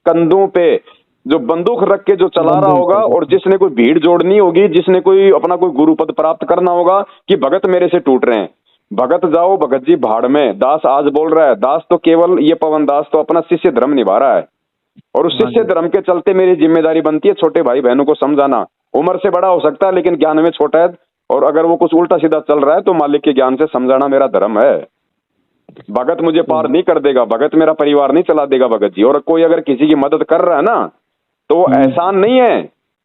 कंधों पे जो बंदूक रख के जो चला रहा होगा, और जिसने कोई भीड़ जोड़नी होगी, जिसने कोई अपना कोई गुरु पद प्राप्त करना होगा कि भगत मेरे से टूट रहे हैं। भगत जाओ भगत जी भाड़ में। दास आज बोल रहा है, दास तो केवल ये पवन दास तो अपना शिष्य धर्म निभा रहा है, और उस शिष्य धर्म के चलते मेरी जिम्मेदारी बनती है छोटे भाई बहनों को समझाना। उम्र से बड़ा हो सकता है लेकिन ज्ञान में छोटा है, और अगर वो कुछ उल्टा सीधा चल रहा है तो मालिक के ज्ञान से समझाना मेरा धर्म है। भगत मुझे पार नहीं कर देगा, भगत मेरा परिवार नहीं चला देगा भगत जी। और कोई अगर किसी की मदद कर रहा है ना तो वो एहसान नहीं है,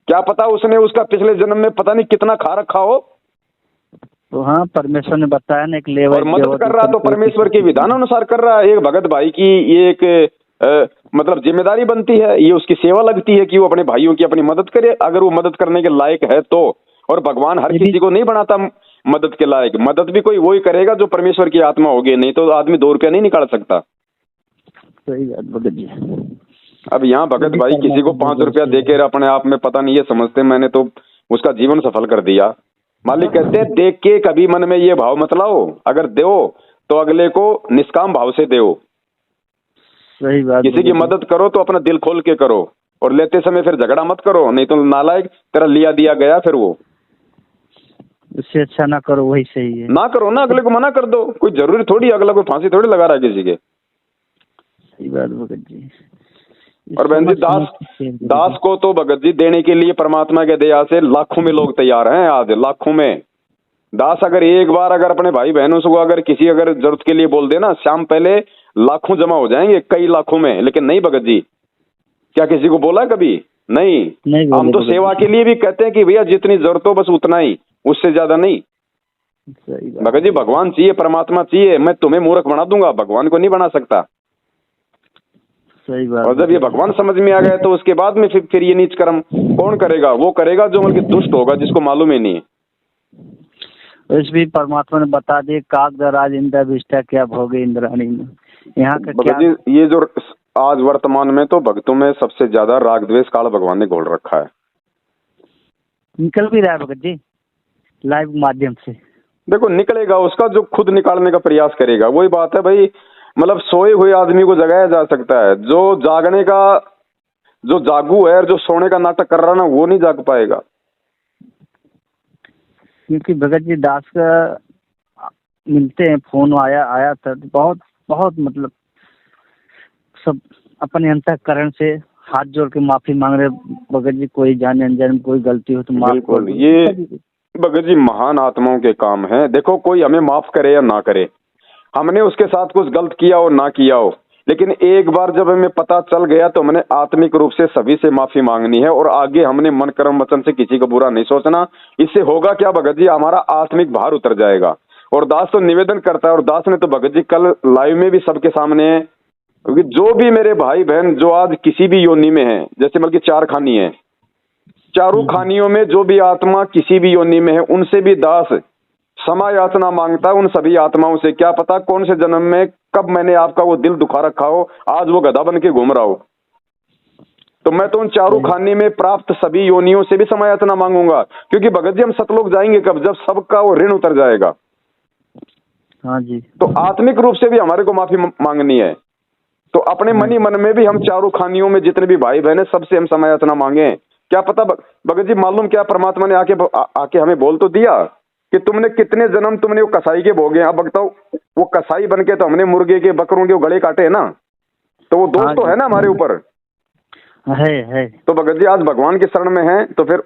क्या पता उसने उसका पिछले जन्म में पता नहीं कितना खा रखा हो। तो हाँ, परमेश्वर ने बताया ना एक लेवल, और मदद कर रहा तो परमेश्वर के विधान अनुसार कर रहा है। एक भगत भाई की ये एक मतलब जिम्मेदारी बनती है, ये उसकी सेवा लगती है कि वो अपने भाइयों की अपनी मदद करे, अगर वो मदद करने के लायक है तो। और भगवान हर किसी को नहीं बनाता मदद के लायक, मदद भी कोई वही करेगा जो परमेश्वर की आत्मा होगी, नहीं तो आदमी 2 रुपया नहीं निकाल सकता। सही बात भगत जी। अब यहाँ भगत भाई किसी को 5 रुपया देके अपने आप में पता नहीं ये समझते मैंने तो उसका जीवन सफल कर दिया। मालिक कहते हैं देख के कभी मन में ये भाव मत लाओ, अगर दो तो अगले को निष्काम भाव से दो। सही बात। किसी की मदद करो तो अपना दिल खोल के करो, और लेते समय फिर झगड़ा मत करो, नहीं तो नालायक तेरा लिया दिया गया फिर वो। उससे अच्छा ना करो, वही सही है। ना करो ना, अगले को मना कर दो, कोई जरूरी थोड़ी अगला कोई फांसी थोड़ी लगा रहा है किसी के। सही बात भगत जी। और बहन जी दास को तो भगत जी देने के लिए परमात्मा के दया से लाखों में लोग तैयार हैं, आज लाखों में। दास अगर एक बार अगर अपने भाई बहनों से अगर किसी अगर जरूरत के लिए बोल देना, शाम पहले लाखों जमा हो जाएंगे, कई लाखों में। लेकिन नहीं भगत जी, क्या किसी को बोला कभी? नहीं हम तो सेवा के लिए भी कहते हैं कि भैया जितनी जरूरत हो बस उतना ही, उससे ज्यादा नहीं। भगत जी भगवान चाहिए, परमात्मा चाहिए, मैं तुम्हें मूर्ख बना दूंगा, भगवान को नहीं बना सकता। सही बात। और जब ये भगवान समझ में आ गए तो उसके बाद में फिर ये नीच कर्म कौन करेगा? वो करेगा जो बल्कि दुष्ट होगा, जिसको मालूम ही नहीं है। इस भी परमात्मा ने बता दिए, कागदराज इंद्र विष्टा क्या भोगे इंद्राणी में। यहाँ का क्या ये जो आज वर्तमान में तो भक्तों में सबसे ज्यादा राग द्वेष काल भगवान ने घोल रखा है। निकल भी रहा है भगत जी लाइव माध्यम से। देखो निकलेगा, उसका जो खुद निकालने का प्रयास करेगा वही बात है भाई। मतलब सोए हुए आदमी को जगाया जा सकता है, जो जागने का जो जागू है और जो सोने का नाटक कर रहा है ना वो नहीं जाग पाएगा। क्योंकि भगत जी दास का मिलते हैं, फोन आया था, बहुत बहुत मतलब सब अपने अंतःकरण से हाथ जोड़ के माफी मांग रहे भगत जी। कोई जाने अनजाने में कोई गलती हो तो माफ कर दो। ये भगत जी महान आत्माओं के काम है। देखो कोई हमें माफ करे या ना करे, हमने उसके साथ कुछ गलत किया हो ना किया हो, लेकिन एक बार जब हमें पता चल गया तो हमने आत्मिक रूप से सभी से माफी मांगनी है, और आगे हमने मन कर्म वचन से किसी को बुरा नहीं सोचना। इससे होगा क्या भगत जी, हमारा आत्मिक भार उतर जाएगा। और दास तो निवेदन करता है, और दास ने तो भगत जी कल लाइव में भी सबके सामने है, क्योंकि जो भी मेरे भाई बहन जो आज किसी भी योनि में है, जैसे बल्कि 4 खानी है, चारों खानियों में जो भी आत्मा किसी भी योनि में है, उनसे भी दास क्षमा याचना मांगता है। उन सभी आत्माओं से क्या पता कौन से जन्म में कब मैंने आपका वो दिल दुखा रखा हो, आज वो गधा बन के घूम रहा हो। तो मैं तो उन चारों खाने में प्राप्त सभी योनियों से भी क्षमा याचना मांगूंगा, क्योंकि भगत जी हम सतलोक जाएंगे कब? जब सबका वो ऋण उतर जाएगा। हाँ जी। तो आत्मिक रूप से भी हमारे को माफी मांगनी है। तो अपने मनी मन में भी हम चारों खानियों में जितने भी भाई बहन है सबसे हम क्षमा याचना मांगे। क्या पता भगत जी मालूम क्या, परमात्मा ने आके हमें बोल तो दिया कि तुमने कितने जन्म तुमने वो कसाई के भोगे। अब बताओ वो कसाई बन के तो हमने मुर्गे के बकरों के गले काटे है ना, तो वो दोष तो है ना हमारे ऊपर है। तो भगत जी आज भगवान के शरण में है, तो फिर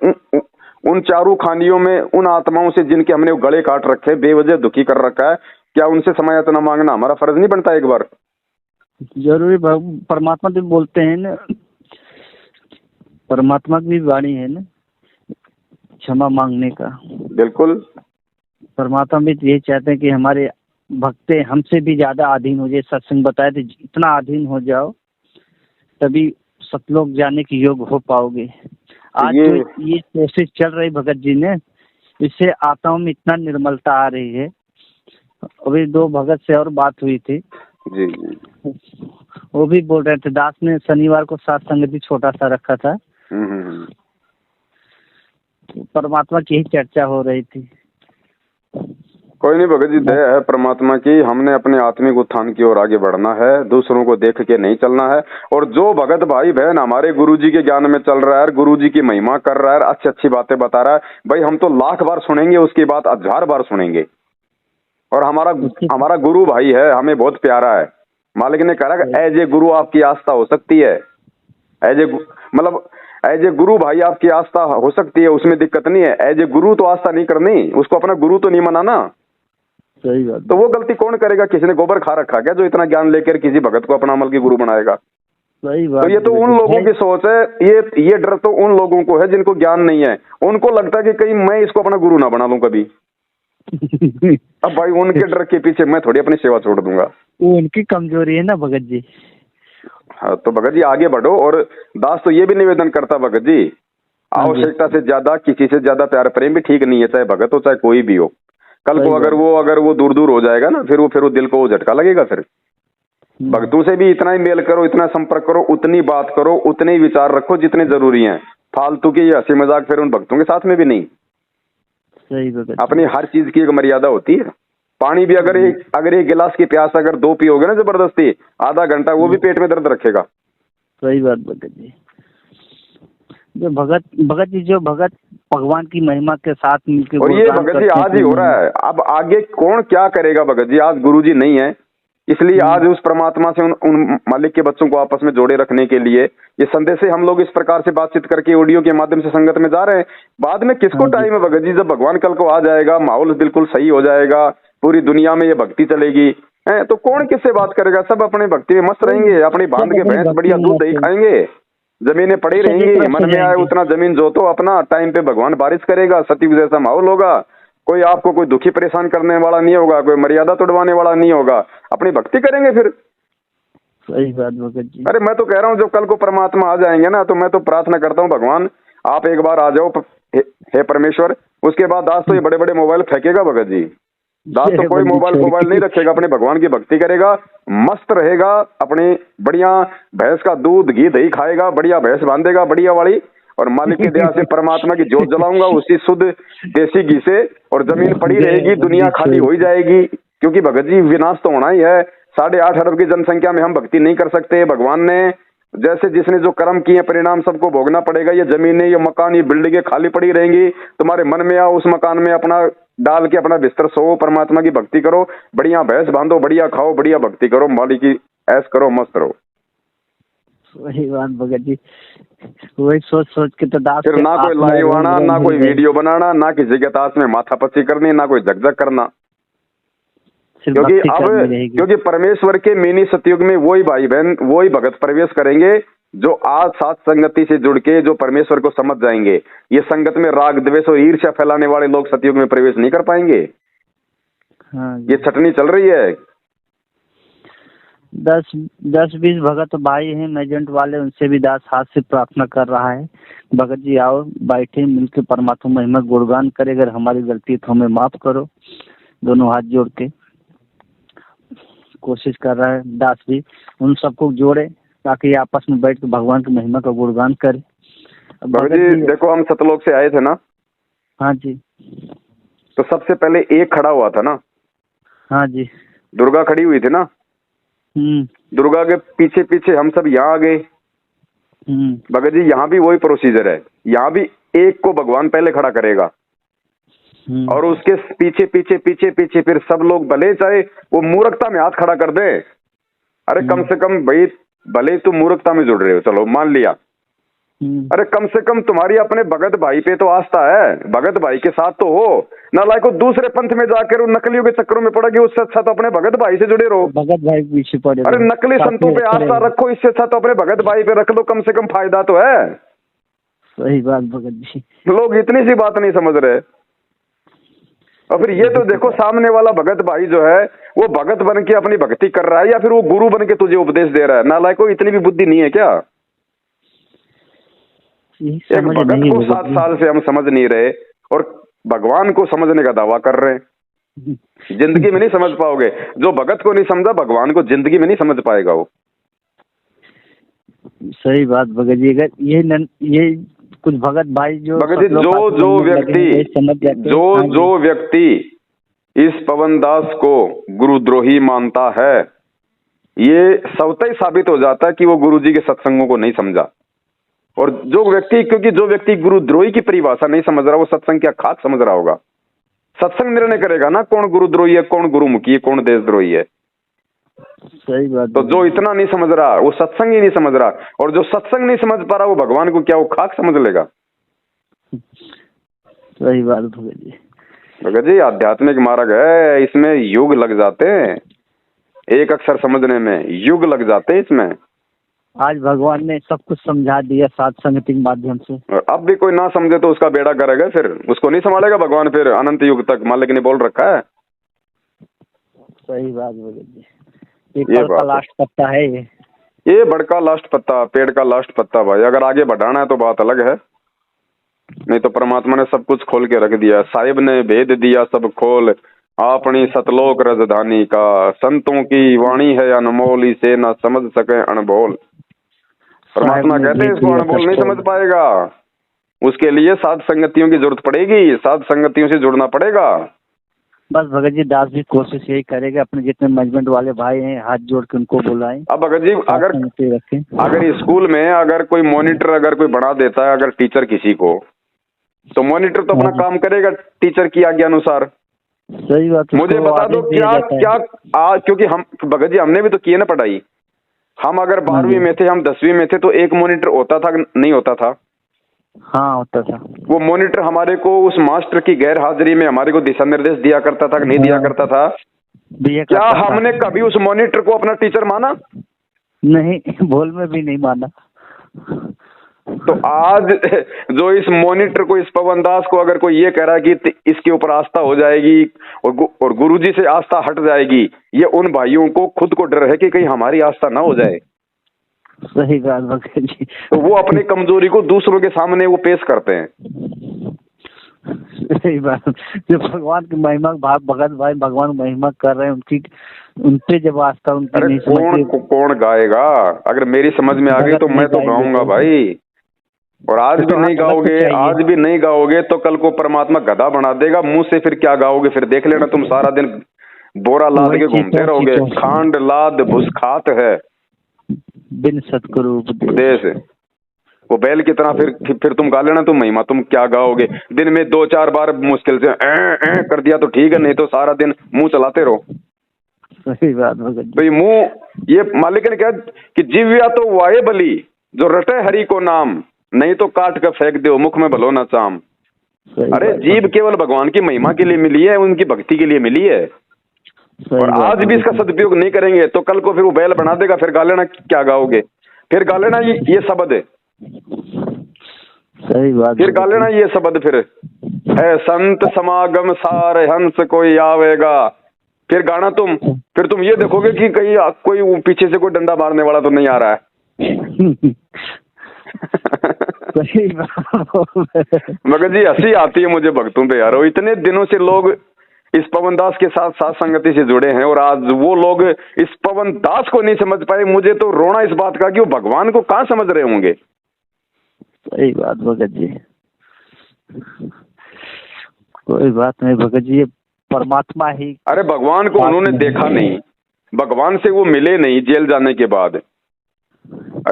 उन चारों खानियों में उन आत्माओं से जिनके हमने वो गले काट रखे, बेवजह दुखी कर रखा है, क्या उनसे क्षमा याचना मांगना हमारा फर्ज नहीं बनता? एक बार जरूरी। परमात्मा तो बोलते हैं ना, परमात्मा की भी वाणी है ना क्षमा मांगने का। बिल्कुल। परमात्मा भी यही चाहते हैं कि हमारे भक्त हमसे भी ज्यादा अधीन हो जाए। सत्संग बताए थे इतना अधीन हो जाओ तभी सतलोक जाने के योग हो पाओगे। आज ये कोशिश चल रही भगत जी ने, इससे आत्माओं में इतना निर्मलता आ रही है अभी 2 भगत से और बात हुई थी। जी जी। वो भी बोल रहे थे दास ने शनिवार को सात संगति छोटा सा रखा था। परमात्मा की ही चर्चा हो रही थी। कोई नहीं भगत जी, दया है परमात्मा की। हमने अपने आत्मिक उत्थान की ओर आगे बढ़ना है, दूसरों को देख के नहीं चलना है। और जो भगत भाई बहन हमारे गुरुजी के ज्ञान में चल रहा है, गुरुजी की महिमा कर रहा है, अच्छी अच्छी बातें बता रहा है, भाई हम तो लाख बार सुनेंगे, उसकी बात 1000 बार सुनेंगे। और हमारा गुरु भाई है, हमें बहुत प्यारा है। मालिक ने कहा एज ए गुरु आपकी आस्था हो सकती है, एज ए गुरु भाई आपकी आस्था हो सकती है, उसमें दिक्कत नहीं है। एज ए गुरु तो आस्था नहीं करनी, उसको अपना गुरु तो नहीं माना ना। सही बात। तो वो गलती कौन करेगा? किसी ने गोबर खा रखा क्या जो इतना ज्ञान लेकर किसी भगत को अपना अमल की गुरु बनाएगा? सही बात। तो ये तो उन लोगों की सोच है, ये डर तो उन लोगों को है जिनको ज्ञान नहीं है। उनको लगता है कि कहीं मैं इसको अपना गुरु ना बना लूं कभी। अब भाई उनके डर के पीछे मैं थोड़ी अपनी सेवा छोड़ दूंगा। वो उनकी कमजोरी है ना भगत जी। हाँ तो भगत जी आगे बढ़ो। और दास तो ये भी निवेदन करता भगत जी, आवश्यकता से ज्यादा किसी से ज्यादा प्यार प्रेम भी ठीक नहीं है, चाहे भगत हो चाहे कोई भी हो। कल को अगर वो दूर दूर हो जाएगा ना, फिर वो दिल को झटका लगेगा। फिर भक्तों से भी इतना ही मेल करो, इतना संपर्क करो, उतनी बात करो, उतने ही विचार रखो जितने जरूरी हैं। फालतू की हंसी मजाक फिर उन भक्तों के साथ में भी नहीं। सही बात। अपनी हर चीज की एक मर्यादा होती है। पानी भी अगर एक गिलास की प्यास अगर 2 पियोगे ना जबरदस्ती, आधा घंटा वो भी पेट में दर्द रखेगा। सही बात भगत जी। जो भगत जी जो भगत भगवान की महिमा के साथ मिलकर, और ये भगत जी आज ही हो रहा है। अब आगे कौन क्या करेगा भगत जी? आज गुरु जी नहीं है, इसलिए आज उस परमात्मा से उन मालिक के बच्चों को आपस में जोड़े रखने के लिए ये संदेश से हम लोग इस प्रकार से बातचीत करके ऑडियो के माध्यम से संगत में जा रहे हैं। बाद में किसको टाइम है भगत जी? जब भगवान कल को आ जाएगा, माहौल बिल्कुल सही हो जाएगा, पूरी दुनिया में ये भक्ति चलेगी है, तो कौन किससे बात करेगा? सब अपने भक्ति में मस्त रहेंगे, अपनी बांध के भैंस बढ़िया दूध दही खाएंगे, जमीनें पड़ी रहेंगी, मन में आए उतना जमीन जोतो, अपना टाइम पे भगवान बारिश करेगा, सतयुग जैसा माहौल होगा। कोई आपको कोई दुखी परेशान करने वाला नहीं होगा, कोई मर्यादा तोड़वाने वाला नहीं होगा, अपनी भक्ति करेंगे फिर। सही बात भगत जी। अरे मैं तो कह रहा हूँ, जब कल को परमात्मा आ जाएंगे ना, तो मैं तो प्रार्थना करता हूँ भगवान आप एक बार आ जाओ हे परमेश्वर। उसके बाद दास तो ये बड़े बड़े मोबाइल फेंकेगा भगत जी। दास तो कोई मोबाइल नहीं रखेगा, अपने भगवान की भक्ति करेगा, मस्त रहेगा, अपनी बढ़िया भैंस का दूध घी दही खाएगा, बढ़िया भैंस बांधेगा बढ़िया वाली, और मालिक की दया से परमात्मा की जोत जलाऊंगा उसी शुद्ध देसी घी से, और जमीन पड़ी रहेगी, दुनिया खाली हो ही जाएगी। क्योंकि भगत जी विनाश तो होना ही है। 8.5 अरब की जनसंख्या में हम भक्ति नहीं कर सकते। भगवान ने जैसे जिसने जो कर्म किए परिणाम सबको भोगना पड़ेगा। ये जमीनें, ये मकान, ये बिल्डिंगें खाली पड़ी रहेंगी, तुम्हारे मन में आओ उस मकान में अपना डाल के अपना बिस्तर सो, परमात्मा की भक्ति करो, बढ़िया भैंस बांधो, बढ़िया खाओ, बढ़िया भक्ति करो, मालिक की ऐश करो, मस्त रहो। वही बात भगत जी, वही सोच के तो दास फिर ना कोई लाइव आना, ना कोई वीडियो बनाना, ना किसी के ताश में माथा पच्ची करनी, ना कोई झकझक करना। क्योंकि परमेश्वर के मिनी सतयुग में वही भाई बहन, वही भगत प्रवेश करेंगे जो आज साथ संगति से जुड़ के जो परमेश्वर को समझ जाएंगे। ये संगत में राग द्वेष और ईर्ष्या फैलाने वाले लोग सतयुग में प्रवेश नहीं कर पाएंगे। हाँ, ये छटनी चल रही है। 10-20 भगत भाई हैं मेजेंट वाले, उनसे भी दास हाथ से प्रार्थना कर रहा है, भगत जी आओ बैठे मिलकर परमात्मा महिमा गुणगान करे, अगर हमारी गलती तो हमें माफ करो। दोनों हाथ जोड़ के कोशिश कर रहा है दास भी, उन सबको जोड़े ताकि आपस में बैठ के भगवान की महिमा का गुणगान करे। भगत जी देखो, हम सतलोक से आए थे ना। हाँ जी। तो सबसे पहले एक खड़ा हुआ था ना। हाँ जी। दुर्गा खड़ी हुई थी ना। दुर्गा के पीछे पीछे हम सब यहाँ आ गए। भगत जी यहाँ भी वही प्रोसीजर है, यहाँ भी एक को भगवान पहले खड़ा करेगा और उसके पीछे पीछे पीछे पीछे फिर सब लोग, भले चाहे वो मूर्खता में हाथ खड़ा कर दे। अरे कम से कम भाई, भले तुम मूर्खता में जुड़ रहे हो, चलो मान लिया, अरे कम से कम तुम्हारी अपने भगत भाई पे तो आस्था है, भगत भाई के साथ तो हो ना। लाइक दूसरे पंथ में जाकर उन नकलियों के चक्करों में पड़ोगे, उससे अच्छा तो अपने भगत भाई से जुड़े रहो। भगत भाई पीछे पड़े। अरे नकली संतों पे आस्था रखो, इससे अच्छा तो अपने भगत भाई पे रख लो, कम से कम फायदा तो है। सही बात भगत जी। लोग इतनी सी बात नहीं समझ रहे। और फिर ये तो देखो, सामने वाला भगत भाई जो है वो भगत बन के अपनी भक्ति कर रहा है या फिर वो गुरु बन के तुझे उपदेश दे रहा है। नालायक को इतनी भी बुद्धि नहीं है क्या? एक भगत को 7 साल से हम समझ नहीं रहे और भगवान को समझने का दावा कर रहे हैं। जिंदगी में नहीं समझ पाओगे। जो भगत को नहीं समझा भगवान को जिंदगी में नहीं समझ पाएगा वो। सही बात भगत जी। अगर ये कुछ भगत भाई जो भगत जी जो व्यक्ति इस पवन दास को गुरुद्रोही मानता है, ये स्वतः ही साबित हो जाता है कि वो गुरुजी के सत्संगों को नहीं समझा। और क्योंकि जो व्यक्ति गुरुद्रोही की परिभाषा नहीं समझ रहा, वो सत्संग क्या खाक समझ रहा होगा। सत्संग निर्णय करेगा ना कौन गुरुद्रोही है, कौन गुरुमुखी है, कौन देशद्रोही है। सही बात। तो जो इतना नहीं समझ रहा वो सत्संग ही नहीं समझ रहा, और जो सत्संग नहीं समझ पा रहा वो भगवान को क्या वो खाक समझ लेगा। सही बात भगत जी। भगत जी आध्यात्मिक मार्ग है, इसमें युग लग जाते हैं, एक अक्षर समझने में युग लग जाते हैं इसमें। आज भगवान ने सब कुछ समझा दिया साध संगति के माध्यम से। अब भी कोई ना समझे तो उसका बेड़ा करेगा, फिर उसको नहीं संभालेगा भगवान, फिर अनंत युग तक मालिक ने बोल रखा है। सही बात भगत जी। ये का लास्ट पत्ता है ये बड़का लास्ट पत्ता, पेड़ का लास्ट पत्ता भाई। अगर आगे बढ़ाना है तो बात अलग है, नहीं तो परमात्मा ने सब कुछ खोल के रख दिया। साहिब ने भेद दिया सब खोल, अपनी सतलोक राजधानी का। संतों की वाणी है अनमोल, इसे ना समझ सके अनबोल। परमात्मा कहते हैं इसको अनबोल नहीं समझ पाएगा, उसके लिए साध संगतियों की जरूरत पड़ेगी, साध संगतियों से जुड़ना पड़ेगा। बस भगत जी दास भी कोशिश यही करेगा, अपने जितने मैनेजमेंट वाले भाई हैं हाथ जोड़ के उनको बुलाएं। अब भगत जी अगर स्कूल में अगर कोई मॉनिटर अगर कोई बढ़ा देता है अगर टीचर किसी को, तो मॉनिटर तो अपना काम करेगा टीचर की आज्ञा अनुसार। सही बात। मुझे बता दो क्या क्योंकि हम भगत जी हमने भी तो किए ना पढ़ाई। हम अगर 12वीं में थे, हम 10वीं में थे, तो एक मॉनिटर होता था नहीं होता था? हाँ होता था। वो मॉनिटर हमारे को उस मास्टर की गैर हाजिरी में हमारे को दिशा निर्देश दिया करता था कि नहीं दिया करता था? क्या हमने कभी उस मॉनिटर को अपना टीचर माना? नहीं, भूल में भी नहीं माना। तो आज जो इस मॉनिटर को, इस पवन दास को अगर कोई ये कह रहा है कि इसके ऊपर आस्था हो जाएगी और गुरुजी से आस्था हट जाएगी, ये उन भाइयों को खुद को डर है कि कहीं हमारी आस्था ना हो जाए। सही बात भगत जी। तो वो अपनी कमजोरी को दूसरों के सामने वो पेश करते हैं। सही बात। जो भगवान की महिमा भगत भाई भगवान महिमा कर रहे हैं, उनपे जब आस्था उनकी नहीं समझती कौन गाएगा? अगर मेरी समझ में आ गई तो मैं तो गाऊंगा भाई। और आज भी नहीं गाओगे तो कल को परमात्मा गधा बना देगा, मुंह से फिर क्या गाओगे? फिर देख लेना तुम सारा दिन बोरा लाद के घूमते रहोगे। खांड लाद भुसखात है बिन सतगुरु उपदेश। वो बैल की तरह फिर तुम गा लेना तुम महिमा, तुम क्या गाओगे? दिन में 2-4 बार मुश्किल से कर दिया तो ठीक है, नहीं तो सारा दिन मुंह चलाते रहो। सही बात भाई मुंह, ये मालिक ने कहा कि जीव्या तो वाये बली, जो रटे हरि को नाम, नहीं तो काट कर फेंक दो मुख में भलो ना चाम। अरे जीभ केवल भगवान की महिमा के लिए मिली है, उनकी भक्ति के लिए मिली है। और आज भी इसका सदुपयोग नहीं करेंगे तो कल को फिर वो बैल बना देगा। फिर गा लेना क्या गाओगे? फिर गा लेना ये शब्द है। सही बात। फिर गा लेना ये शब्द, फिर है संत समागम सारे हंस कोई आवेगा। फिर गाना फिर तुम ये देखोगे कि कहीं कोई पीछे से कोई डंडा मारने वाला तो नहीं आ रहा है। मगर जी हंसी आती है मुझे भक्तों पे यार। इतने दिनों से लोग इस पवन दास के साथ साथ संगति से जुड़े हैं और आज वो लोग इस पवन दास को नहीं समझ पाए। मुझे तो रोना इस बात का कि वो भगवान को कहाँ समझ रहे होंगे। सही बात भगत जी। कोई बात नहीं भगत जी, परमात्मा ही। अरे भगवान को उन्होंने देखा नहीं, भगवान से वो मिले नहीं जेल जाने के बाद।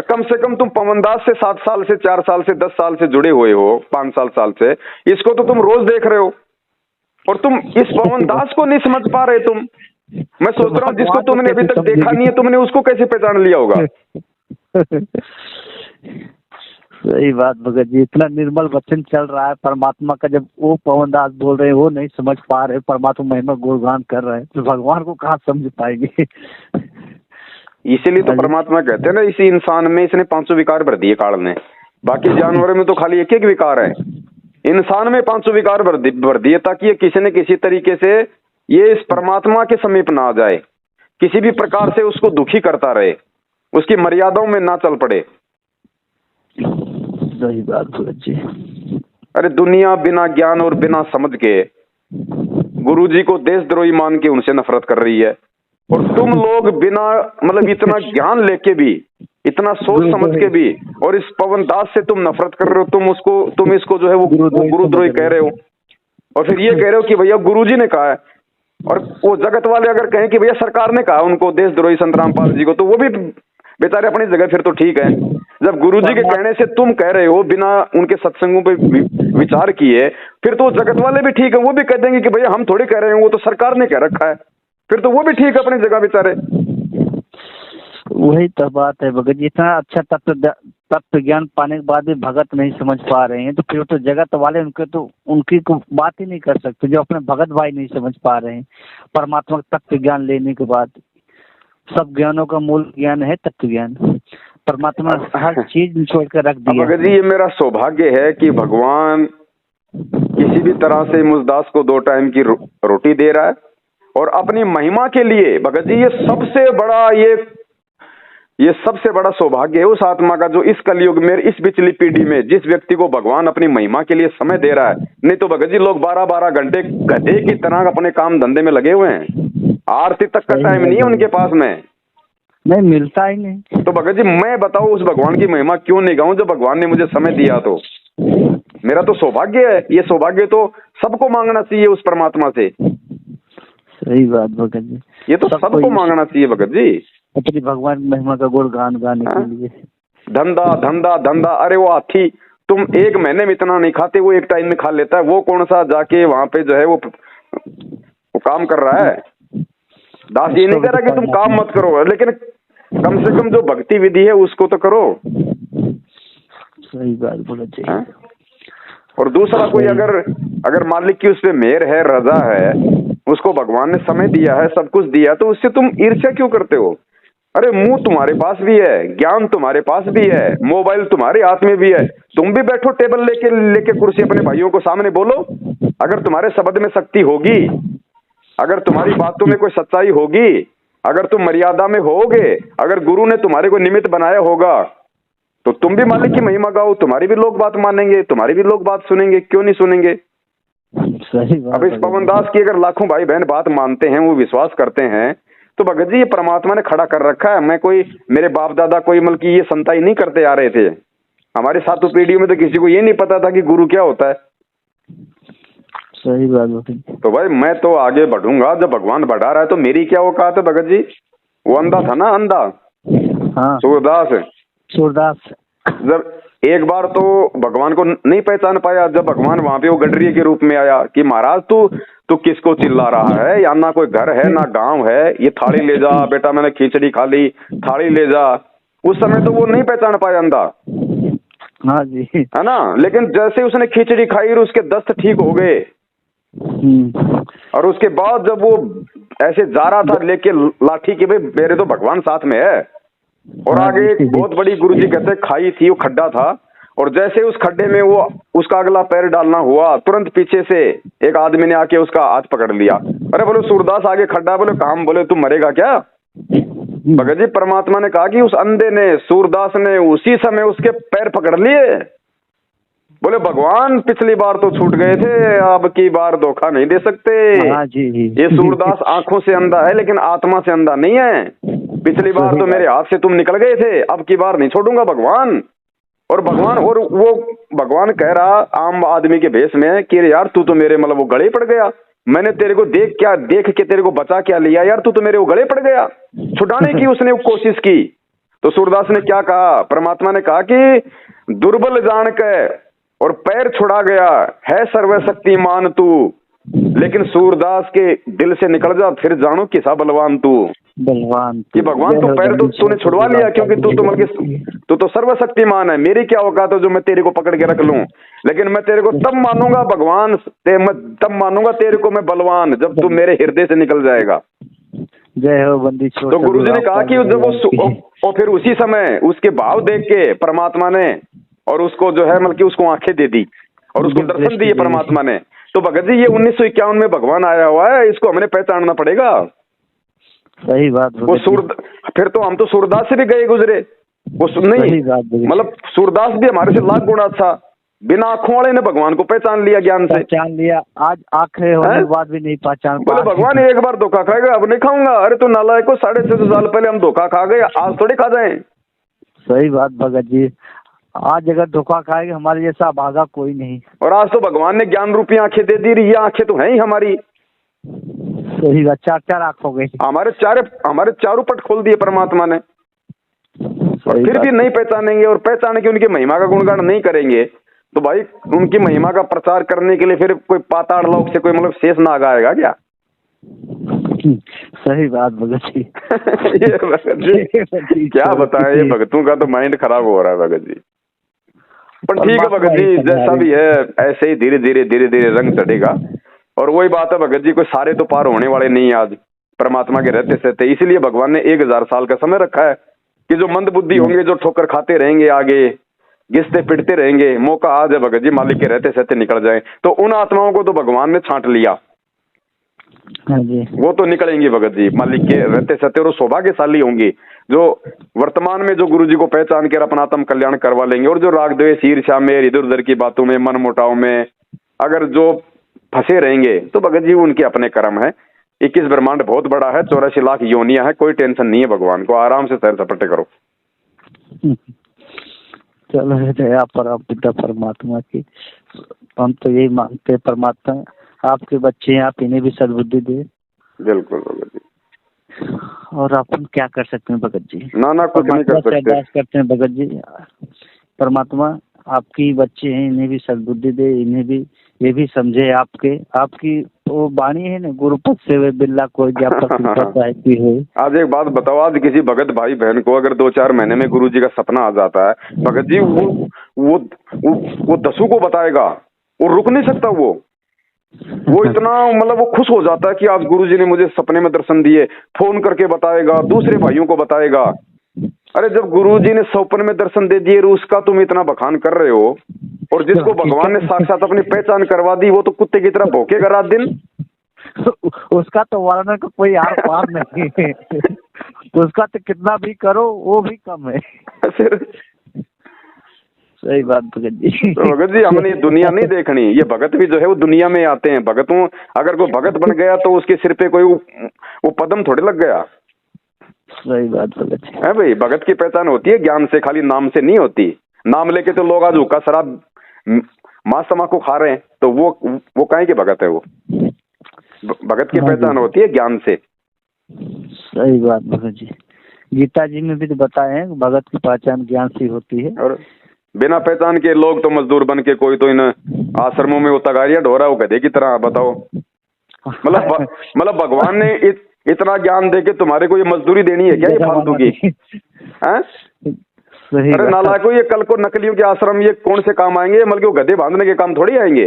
कम से कम तुम पवन दास से 7 साल से 4 साल से 10 साल से जुड़े हुए हो, 5 साल से, इसको तो तुम रोज देख रहे हो और तुम इस पवन दास को नहीं समझ पा रहे। मैं सोच रहा हूँ जिसको तुमने अभी तक देखा नहीं है, तुमने उसको कैसे पहचान लिया होगा? सही बात भगत जी। इतना निर्मल वचन चल रहा है परमात्मा का, जब वो पवन दास बोल रहे हैं वो नहीं समझ पा रहे, परमात्मा महिमा गुणगान कर रहे हैं, तो भगवान को कहाँ समझ पाएंगे? इसीलिए तो परमात्मा कहते हैं ना, इसी इंसान में इसने 500 विकार भर दिए काल ने। बाकी जानवरों में तो खाली एक विकार है, इंसान में 500 विकार भर दिए, ताकि ये किसी न किसी तरीके से ये इस परमात्मा के समीप ना आ जाए, किसी भी प्रकार से उसको दुखी करता रहे, उसकी मर्यादाओं में ना चल पड़े। सही बात भगत जी। अरे दुनिया बिना ज्ञान और बिना समझ के गुरुजी को देशद्रोही मान के उनसे नफरत कर रही है। और तुम लोग बिना मतलब इतना ज्ञान लेके भी, इतना सोच समझ के भी, और इस पवन दास से तुम नफरत कर रहे हो, तुम इसको जो है वो गुरुद्रोही कह रहे हो। और फिर ये कह रहे हो कि भैया गुरुजी ने कहा है। और वो जगत वाले अगर कहें कि भैया सरकार ने कहा उनको देशद्रोही संत रामपाल जी को, तो वो भी बेचारे अपनी जगह फिर तो ठीक है। जब गुरुजी के कहने से तुम कह रहे हो बिना उनके सत्संगों पे विचार किए, फिर तो जगत वाले भी ठीक है, वो भी कह देंगे कि भैया हम थोड़ी कह रहे हैं, वो तो सरकार ने कह रखा है। फिर तो वो भी ठीक है अपनी जगह बेचारे। वही तो बात है भगत जी, इतना अच्छा तत्व ज्ञान पाने के बाद भी भगत नहीं समझ पा रहे हैं, तो फिर तो जगत वाले उनकी बात ही नहीं कर सकते, जो अपने भगत भाई नहीं समझ पा रहे हैं। परमात्मा तत्व ज्ञान लेने के बाद, सब ज्ञानों का मूल ज्ञान है तत्व ज्ञान। परमात्मा हर चीज छोड़ कर रख दिया। भगत जी, ये मेरा सौभाग्य है कि भगवान किसी भी तरह से मुझदास को 2 टाइम की रोटी दे रहा है, और अपनी महिमा के लिए भगत जी ये सबसे बड़ा सौभाग्य है उस आत्मा का, जो इस कलयुग में, इस पिछली पीढ़ी में जिस व्यक्ति को भगवान अपनी महिमा के लिए समय दे रहा है। नहीं तो भगत जी लोग 12-12 घंटे गधे की तरह अपने काम धंधे में लगे हुए हैं, आरती तक का टाइम नहीं है उनके पास में, नहीं मिलता ही नहीं। तो भगत जी मैं बताओ उस भगवान की महिमा क्यों नहीं गाऊं, जो भगवान ने मुझे समय दिया। तो मेरा तो सौभाग्य है, ये सौभाग्य तो सबको मांगना चाहिए उस परमात्मा से। सही बात भगत जी, ये तो सबको मांगना चाहिए भगत जी, अपनी भगवान महिमा का गुणगान गाने के लिए। धंधा धंधा धंधा, अरे वो हाथी तुम 1 महीने में इतना नहीं खाते, वो 1 टाइम में खा लेता है। वो कौन सा जाके वहां पे जो है वो काम कर रहा है। दास ये नहीं कह रहा कि तुम काम मत करो, लेकिन कम से कम जो भक्ति विधि है उसको तो करो। सही बात बोला चाहिए। और दूसरा कोई अगर मालिक की उस पे मेहर है, रजा है, उसको भगवान ने समय दिया है, सब कुछ दिया, तो उससे तुम ईर्ष्या क्यों करते हो। अरे मुंह तुम्हारे पास भी है, ज्ञान तुम्हारे पास भी है, मोबाइल तुम्हारे हाथ में भी है, तुम भी बैठो टेबल लेके कुर्सी अपने भाइयों को सामने बोलो। अगर तुम्हारे शब्द में शक्ति होगी, अगर तुम्हारी बातों में कोई सच्चाई होगी, अगर तुम मर्यादा में होगे, अगर गुरु ने तुम्हारे को निमित्त बनाया होगा, तो तुम भी मालिक की महिमा गाओ, तुम्हारी भी लोग बात मानेंगे, तुम्हारी भी लोग बात सुनेंगे, क्यों नहीं सुनेंगे। सही बात। अब इस पवन दास की अगर लाखों भाई बहन बात मानते हैं, वो विश्वास करते हैं, तो भगत जी ये परमात्मा ने खड़ा कर रखा है। मैं कोई, मेरे बाप दादा कोई मतलब की ये संताई नहीं करते आ रहे थे, हमारे 7 पीढ़ियों में तो किसी को ये नहीं पता था कि गुरु क्या होता है। सही बात। तो भाई मैं तो आगे बढ़ूंगा, जब भगवान बढ़ा रहा है तो मेरी क्या औकात है भगत जी। वो अंधा था ना, अंधा, हाँ, सूरदास जब एक बार तो भगवान को नहीं पहचान पाया, जब भगवान वहां पे वो गडरिये के रूप में आया कि महाराज तू किसको चिल्ला रहा है, या ना कोई घर है ना गांव है, ये थाली ले जा बेटा, मैंने खिचड़ी खा ली, थाली ले जा। उस समय तो वो नहीं पहचान पाया अंधा, हाँ जी, है ना। लेकिन जैसे उसने खिचड़ी खाई और उसके दस्त ठीक हो गए, और उसके बाद जब वो ऐसे जा रहा था लेके लाठी के, भाई मेरे तो भगवान साथ में है। और आगे एक बहुत बड़ी गुरुजी कहते खाई थी, वो खड्डा था, और जैसे उस खड्डे में वो उसका अगला पैर डालना हुआ, तुरंत पीछे से एक आदमी ने आके उसका हाथ पकड़ लिया। अरे बोले सूरदास आगे खड्डा, बोले काम, बोले तुम मरेगा क्या। भगत जी परमात्मा ने कहा कि उस अंधे ने, सूरदास ने उसी समय उसके पैर पकड़ लिए। बोले भगवान पिछली बार तो छूट गए थे, अब की बार धोखा नहीं दे सकते। हाँ जी। ये सूरदास आंखों से अंधा है लेकिन आत्मा से अंधा नहीं है। पिछली बार तो मेरे हाथ से तुम निकल गए थे, अब की बार नहीं छोड़ूंगा भगवान। और वो भगवान कह रहा आम आदमी के भेष में कि यार तू तो मेरे मतलब वो गले पड़ गया, मैंने तेरे को देख के तेरे को बचा क्या लिया यार, तू तो मेरे वो गले पड़ गया। छुड़ाने की उसने कोशिश की, तो सूरदास ने क्या कहा, परमात्मा ने कहा कि दुर्बल जान के और पैर छुड़ा गया है सर्वशक्तिमान तू, लेकिन सूरदास के दिल से निकल जा फिर जानो किसा बलवान तू। बलवान कि भगवान तो पैर तो तूने छुड़वा लिया, क्योंकि तू तो सर्वशक्तिमान है, मेरी क्या औकात है जो मैं तेरे को पकड़ के रख लूं। लेकिन मैं तेरे को तब मानूंगा भगवान, मैं तब मानूंगा तेरे को मैं बलवान जब तू मेरे हृदय से निकल जाएगा। जय हो बंदी छोड़। तो गुरुजी ने कहा कि जब वो और फिर उसी समय उसके भाव देख के परमात्मा ने और उसको जो है मतलब कि उसको आंखें दे दी और उसको दर्शन दिए परमात्मा ने। तो भगत जी ये 1951 में भगवान आया हुआ है, इसको हमने पहचानना पड़ेगा। सही बात। वो फिर तो हम तो सूरदास से भी गए गुजरे, वो नहीं मतलब सूरदास भी हमारे से लाख गुना अच्छा, बिना आंखों वाले ने भगवान को पहचान लिया, ज्ञान से पहचान लिया। आज आंखें होने के बाद भी नहीं पहचान बोले भगवान एक बार धोखा खाएगा, अब नहीं खाऊंगा। अरे तो नालायक को 650 साल पहले हम धोखा खा गए, आज थोड़ी खा जाए। सही बात भगत जी, आज अगर धोखा खाएंगे हमारे जैसा भागा कोई नहीं। और आज तो भगवान ने ज्ञान रूपी आंखें दे दी, ये आंखें तो है ही हमारी। सही बात, 4 आंख हो गई हमारे चारों पट खोल दिए परमात्मा ने। और फिर भी नहीं पहचानेंगे, और पहचान के उनकी महिमा का गुणगान नहीं करेंगे तो भाई उनकी महिमा का प्रचार करने के लिए फिर कोई पाताल लोक से कोई मतलब शेष नाग आएगा क्या? सही बात भगत जी। ये भगत जी क्या बताएं, ये भगतों का तो माइंड खराब हो रहा है भगत जी। पर ठीक है भगत जी, जैसा भी है ऐसे ही धीरे धीरे रंग चढ़ेगा। और वही बात है भगत जी, कोई सारे तो पार होने वाले नहीं आज परमात्मा के रहते सहते। इसलिए भगवान ने 1000 साल का समय रखा है कि जो मंद बुद्धि होंगे, जो ठोकर खाते रहेंगे, आगे घिसते पिटते रहेंगे, मौका आज है भगत जी मालिक के रहते सहते निकल जाए। तो उन आत्माओं को तो भगवान ने छांट लिया। हाँ जी। वो तो निकलेंगी भगत जी मालिक के रहते सहते, और सौभाग्यशाली होंगी जो वर्तमान में जो गुरु जी को पहचान कर अपना आत्म कल्याण करवा लेंगे। और जो राग द्वेष ईर्ष्या में, इधर उधर की बातों में, मन मुटाव में अगर जो फंसे रहेंगे तो भगत जी उनके अपने कर्म है। 21 ब्रह्मांड बहुत बड़ा है, 84 लाख योनियां है, कोई टेंशन नहीं है। भगवान को आराम से सैर सपाटे करो। चलो दया पर पिता परमात्मा की, हम तो यही मांगते हैं परमात्मा आपके बच्चे हैं, आप इन्हें भी सद्बुद्धि दे। बिल्कुल भगत जी। और अपन क्या कर सकते हैं भगत जी? ना कुछ नहीं कर सकते। अरदास करते हैं भगत जी, परमात्मा आपकी बच्चे हैं, इन्हें भी सद्बुद्धि दे, इन्हें भी ये भी समझे आपकी वो वाणी है ना, गुरुपद से वे बिल्ला कोई ज्ञापक हो। आज एक बात बताओ, आज किसी भगत भाई बहन को अगर 2-4 महीने में गुरु जी का सपना आ जाता है भगत जी, वो 10 को बताएगा, वो रुक नहीं सकता। वो इतना मतलब वो खुश हो जाता है कि आज गुरु जी ने मुझे सपने में दर्शन दिए, फोन करके बताएगा, दूसरे भाइयों को बताएगा। अरे जब गुरुजी ने सपने में दर्शन दे दिए, उसका तुम इतना बखान कर रहे हो, और जिसको भगवान ने साक्षात अपनी पहचान करवा दी वो तो कुत्ते की तरह भौंकेगा रात दिन। उसका तो वर्णन का कोई आर पार नहीं है। उसका तो कितना भी करो वो भी कम है। सही बात भगत जी। तो भगत जी हमने दुनिया नहीं देखनी, ये भगत भी जो है वो दुनिया में आते हैं। भगतों अगर कोई भगत बन गया तो उसके सिर पे कोई वो पदम थोड़े लग गया। सही बात भगत जी है भाई, भगत की पहचान होती है ज्ञान से, खाली नाम से नहीं होती। नाम लेके तो लोग आज हुक्का शराब मांस तम्बाकू खा रहे हैं, तो वो काहे के भगत है? वो भगत की पहचान होती है ज्ञान से। सही बात भगत जी, गीता जी में भी तो बताए हैं भगत की पहचान ज्ञान से होती है। और बिना पहचान के लोग तो मजदूर बन के, कोई तो इन आश्रमों में वो तगारियां ढो रहा है, वो गधे की तरह। बताओ मतलब भगवान ने इतना ज्ञान दे के तुम्हारे को ये मजदूरी देनी है क्या, ये फालतू की? अरे नालायकों, ये कल को नकलियों के आश्रम ये कौन से काम आएंगे? मतलब गधे बांधने के काम थोड़ी आएंगे,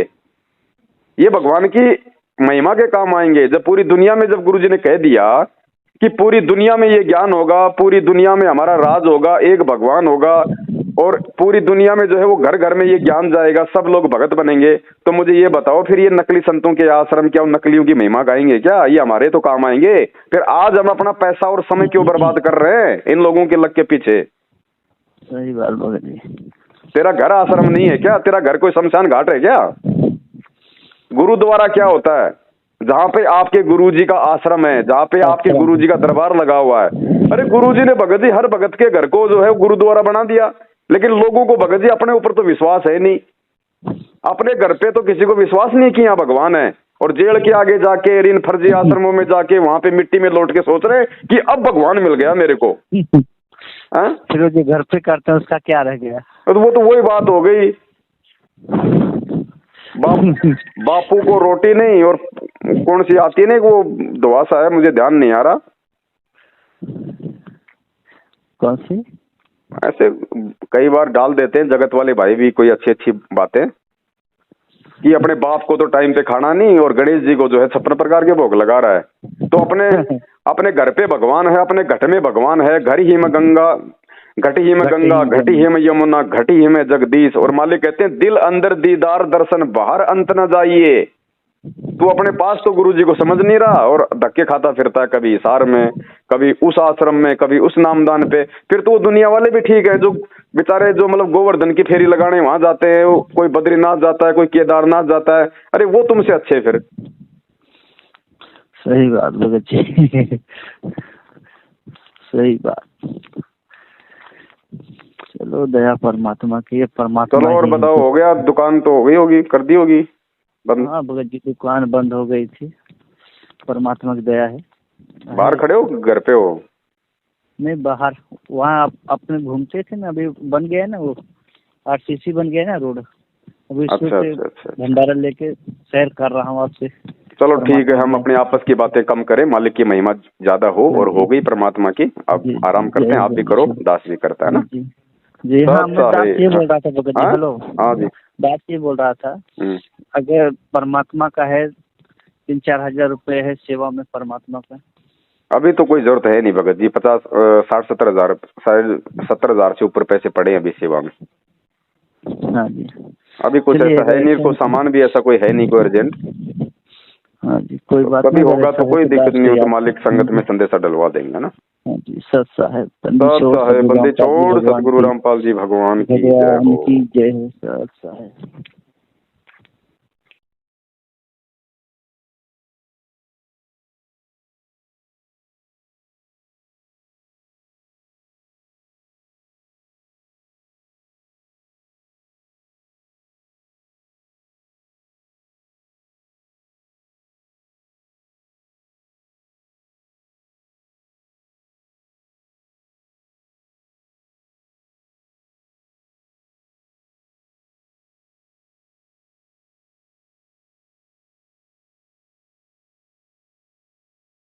ये भगवान की महिमा के काम आएंगे। जब पूरी दुनिया में, जब गुरुजी ने कह दिया कि पूरी दुनिया में ये ज्ञान होगा, पूरी दुनिया में हमारा राज होगा, एक भगवान होगा, और पूरी दुनिया में जो है वो घर घर में ये ज्ञान जाएगा, सब लोग भगत बनेंगे, तो मुझे ये बताओ फिर ये नकली संतों के आश्रम क्या उन नकलियों की महिमा गाएंगे क्या? ये हमारे तो काम आएंगे। फिर आज हम अपना पैसा और समय क्यों बर्बाद कर रहे हैं इन लोगों के लग के पीछे? सही बात भगत जी। तेरा घर आश्रम नहीं है क्या? तेरा घर कोई शमशान घाट है क्या? गुरुद्वारा क्या होता है? जहाँ पे आपके गुरुजी का आश्रम है, जहाँ पे आपके गुरुजी का दरबार लगा हुआ है। अरे गुरुजी ने भगत जी हर भगत के घर को जो है गुरुद्वारा बना दिया, लेकिन लोगों को भगत जी अपने ऊपर तो विश्वास है नहीं, अपने घर पे तो किसी को विश्वास नहीं कि यहाँ भगवान है। और जेल के आगे जाके, इन फर्जी आश्रमों में जाके, वहां पे मिट्टी में लौट के सोच रहे कि अब भगवान मिल गया मेरे को। फिर जो घर पे करते हैं उसका क्या रह गया? तो वो तो वही बात हो गई, बापू को रोटी नहीं, और कौन सी आती है ना वो दुआसा है, मुझे ध्यान नहीं आ रहा कौन सी। ऐसे कई बार डाल देते हैं जगत वाले भाई भी कोई अच्छी अच्छी बातें कि अपने बाप को तो टाइम पे खाना नहीं, और गणेश जी को जो है 56 प्रकार के भोग लगा रहा है। तो अपने घर पे भगवान है, अपने घट में भगवान है। घर ही में गंगा, घट ही में गंगा, घटी ही में यमुना, घटी ही में जगदीश। और मालिक कहते हैं दिल अंदर दीदार दर्शन बाहर अंत न जाइए। तू अपने पास तो गुरु जी को समझ नहीं रहा और धक्के खाता फिरता है, कभी हिसार में, कभी उस आश्रम में, कभी उस नामदान पे। फिर तो वो दुनिया वाले भी ठीक है जो बेचारे जो मतलब गोवर्धन की फेरी लगाने वहां जाते हैं, कोई बद्रीनाथ जाता है, कोई केदारनाथ जाता है, अरे वो तुमसे अच्छे फिर। सही बात भगत जी। सही बात। चलो दया परमात्मा की है, परमात्मा। चलो और बताओ, हो गया? दुकान तो हो गई होगी, कर दी होगी बंद? हाँ भगत जी, दुकान बंद हो गई थी, परमात्मा की दया है। बाहर खड़े हो, घर पे हो? नहीं, बाहर। वहाँ अपने घूमते थे ना, अभी बन गया है ना वो, आरसीसी बन गया है ना रोड, अभी अच्छा। भंडारा लेके सैर कर रहा हूँ आपसे। चलो ठीक है, हम अपने आपस की बातें कम करें, मालिक की महिमा ज्यादा हो। और हो गई परमात्मा की, अब आराम करते हैं। आप भी करो, दास भी करता है ना जी। हाँ, मैं दास ये बोल रहा था भगत जी। हेलो। हाँ जी, दास ये बोल रहा था, अगर परमात्मा का है 3-4 हजार रुपए है सेवा में परमात्मा का। अभी तो कोई जरूरत है नहीं भगत जी, 50-60-70 हजार, शायद 70 हजार से ऊपर पैसे पड़े अभी सेवा में। हाँ जी। अभी कुछ ऐसा है नहीं, कोई सामान भी ऐसा कोई है नहीं, कोई अर्जेंट। हाँ जी, कोई बात कभी होगा तो कोई दिक्कत नहीं हो, तो मालिक संगत में संदेशा डलवा देंगे ना। हाँ जी। सत साहेब बंदी छोड़ सतगुरु रामपाल जी भगवान की जय हो। जय हो। सत साहेब।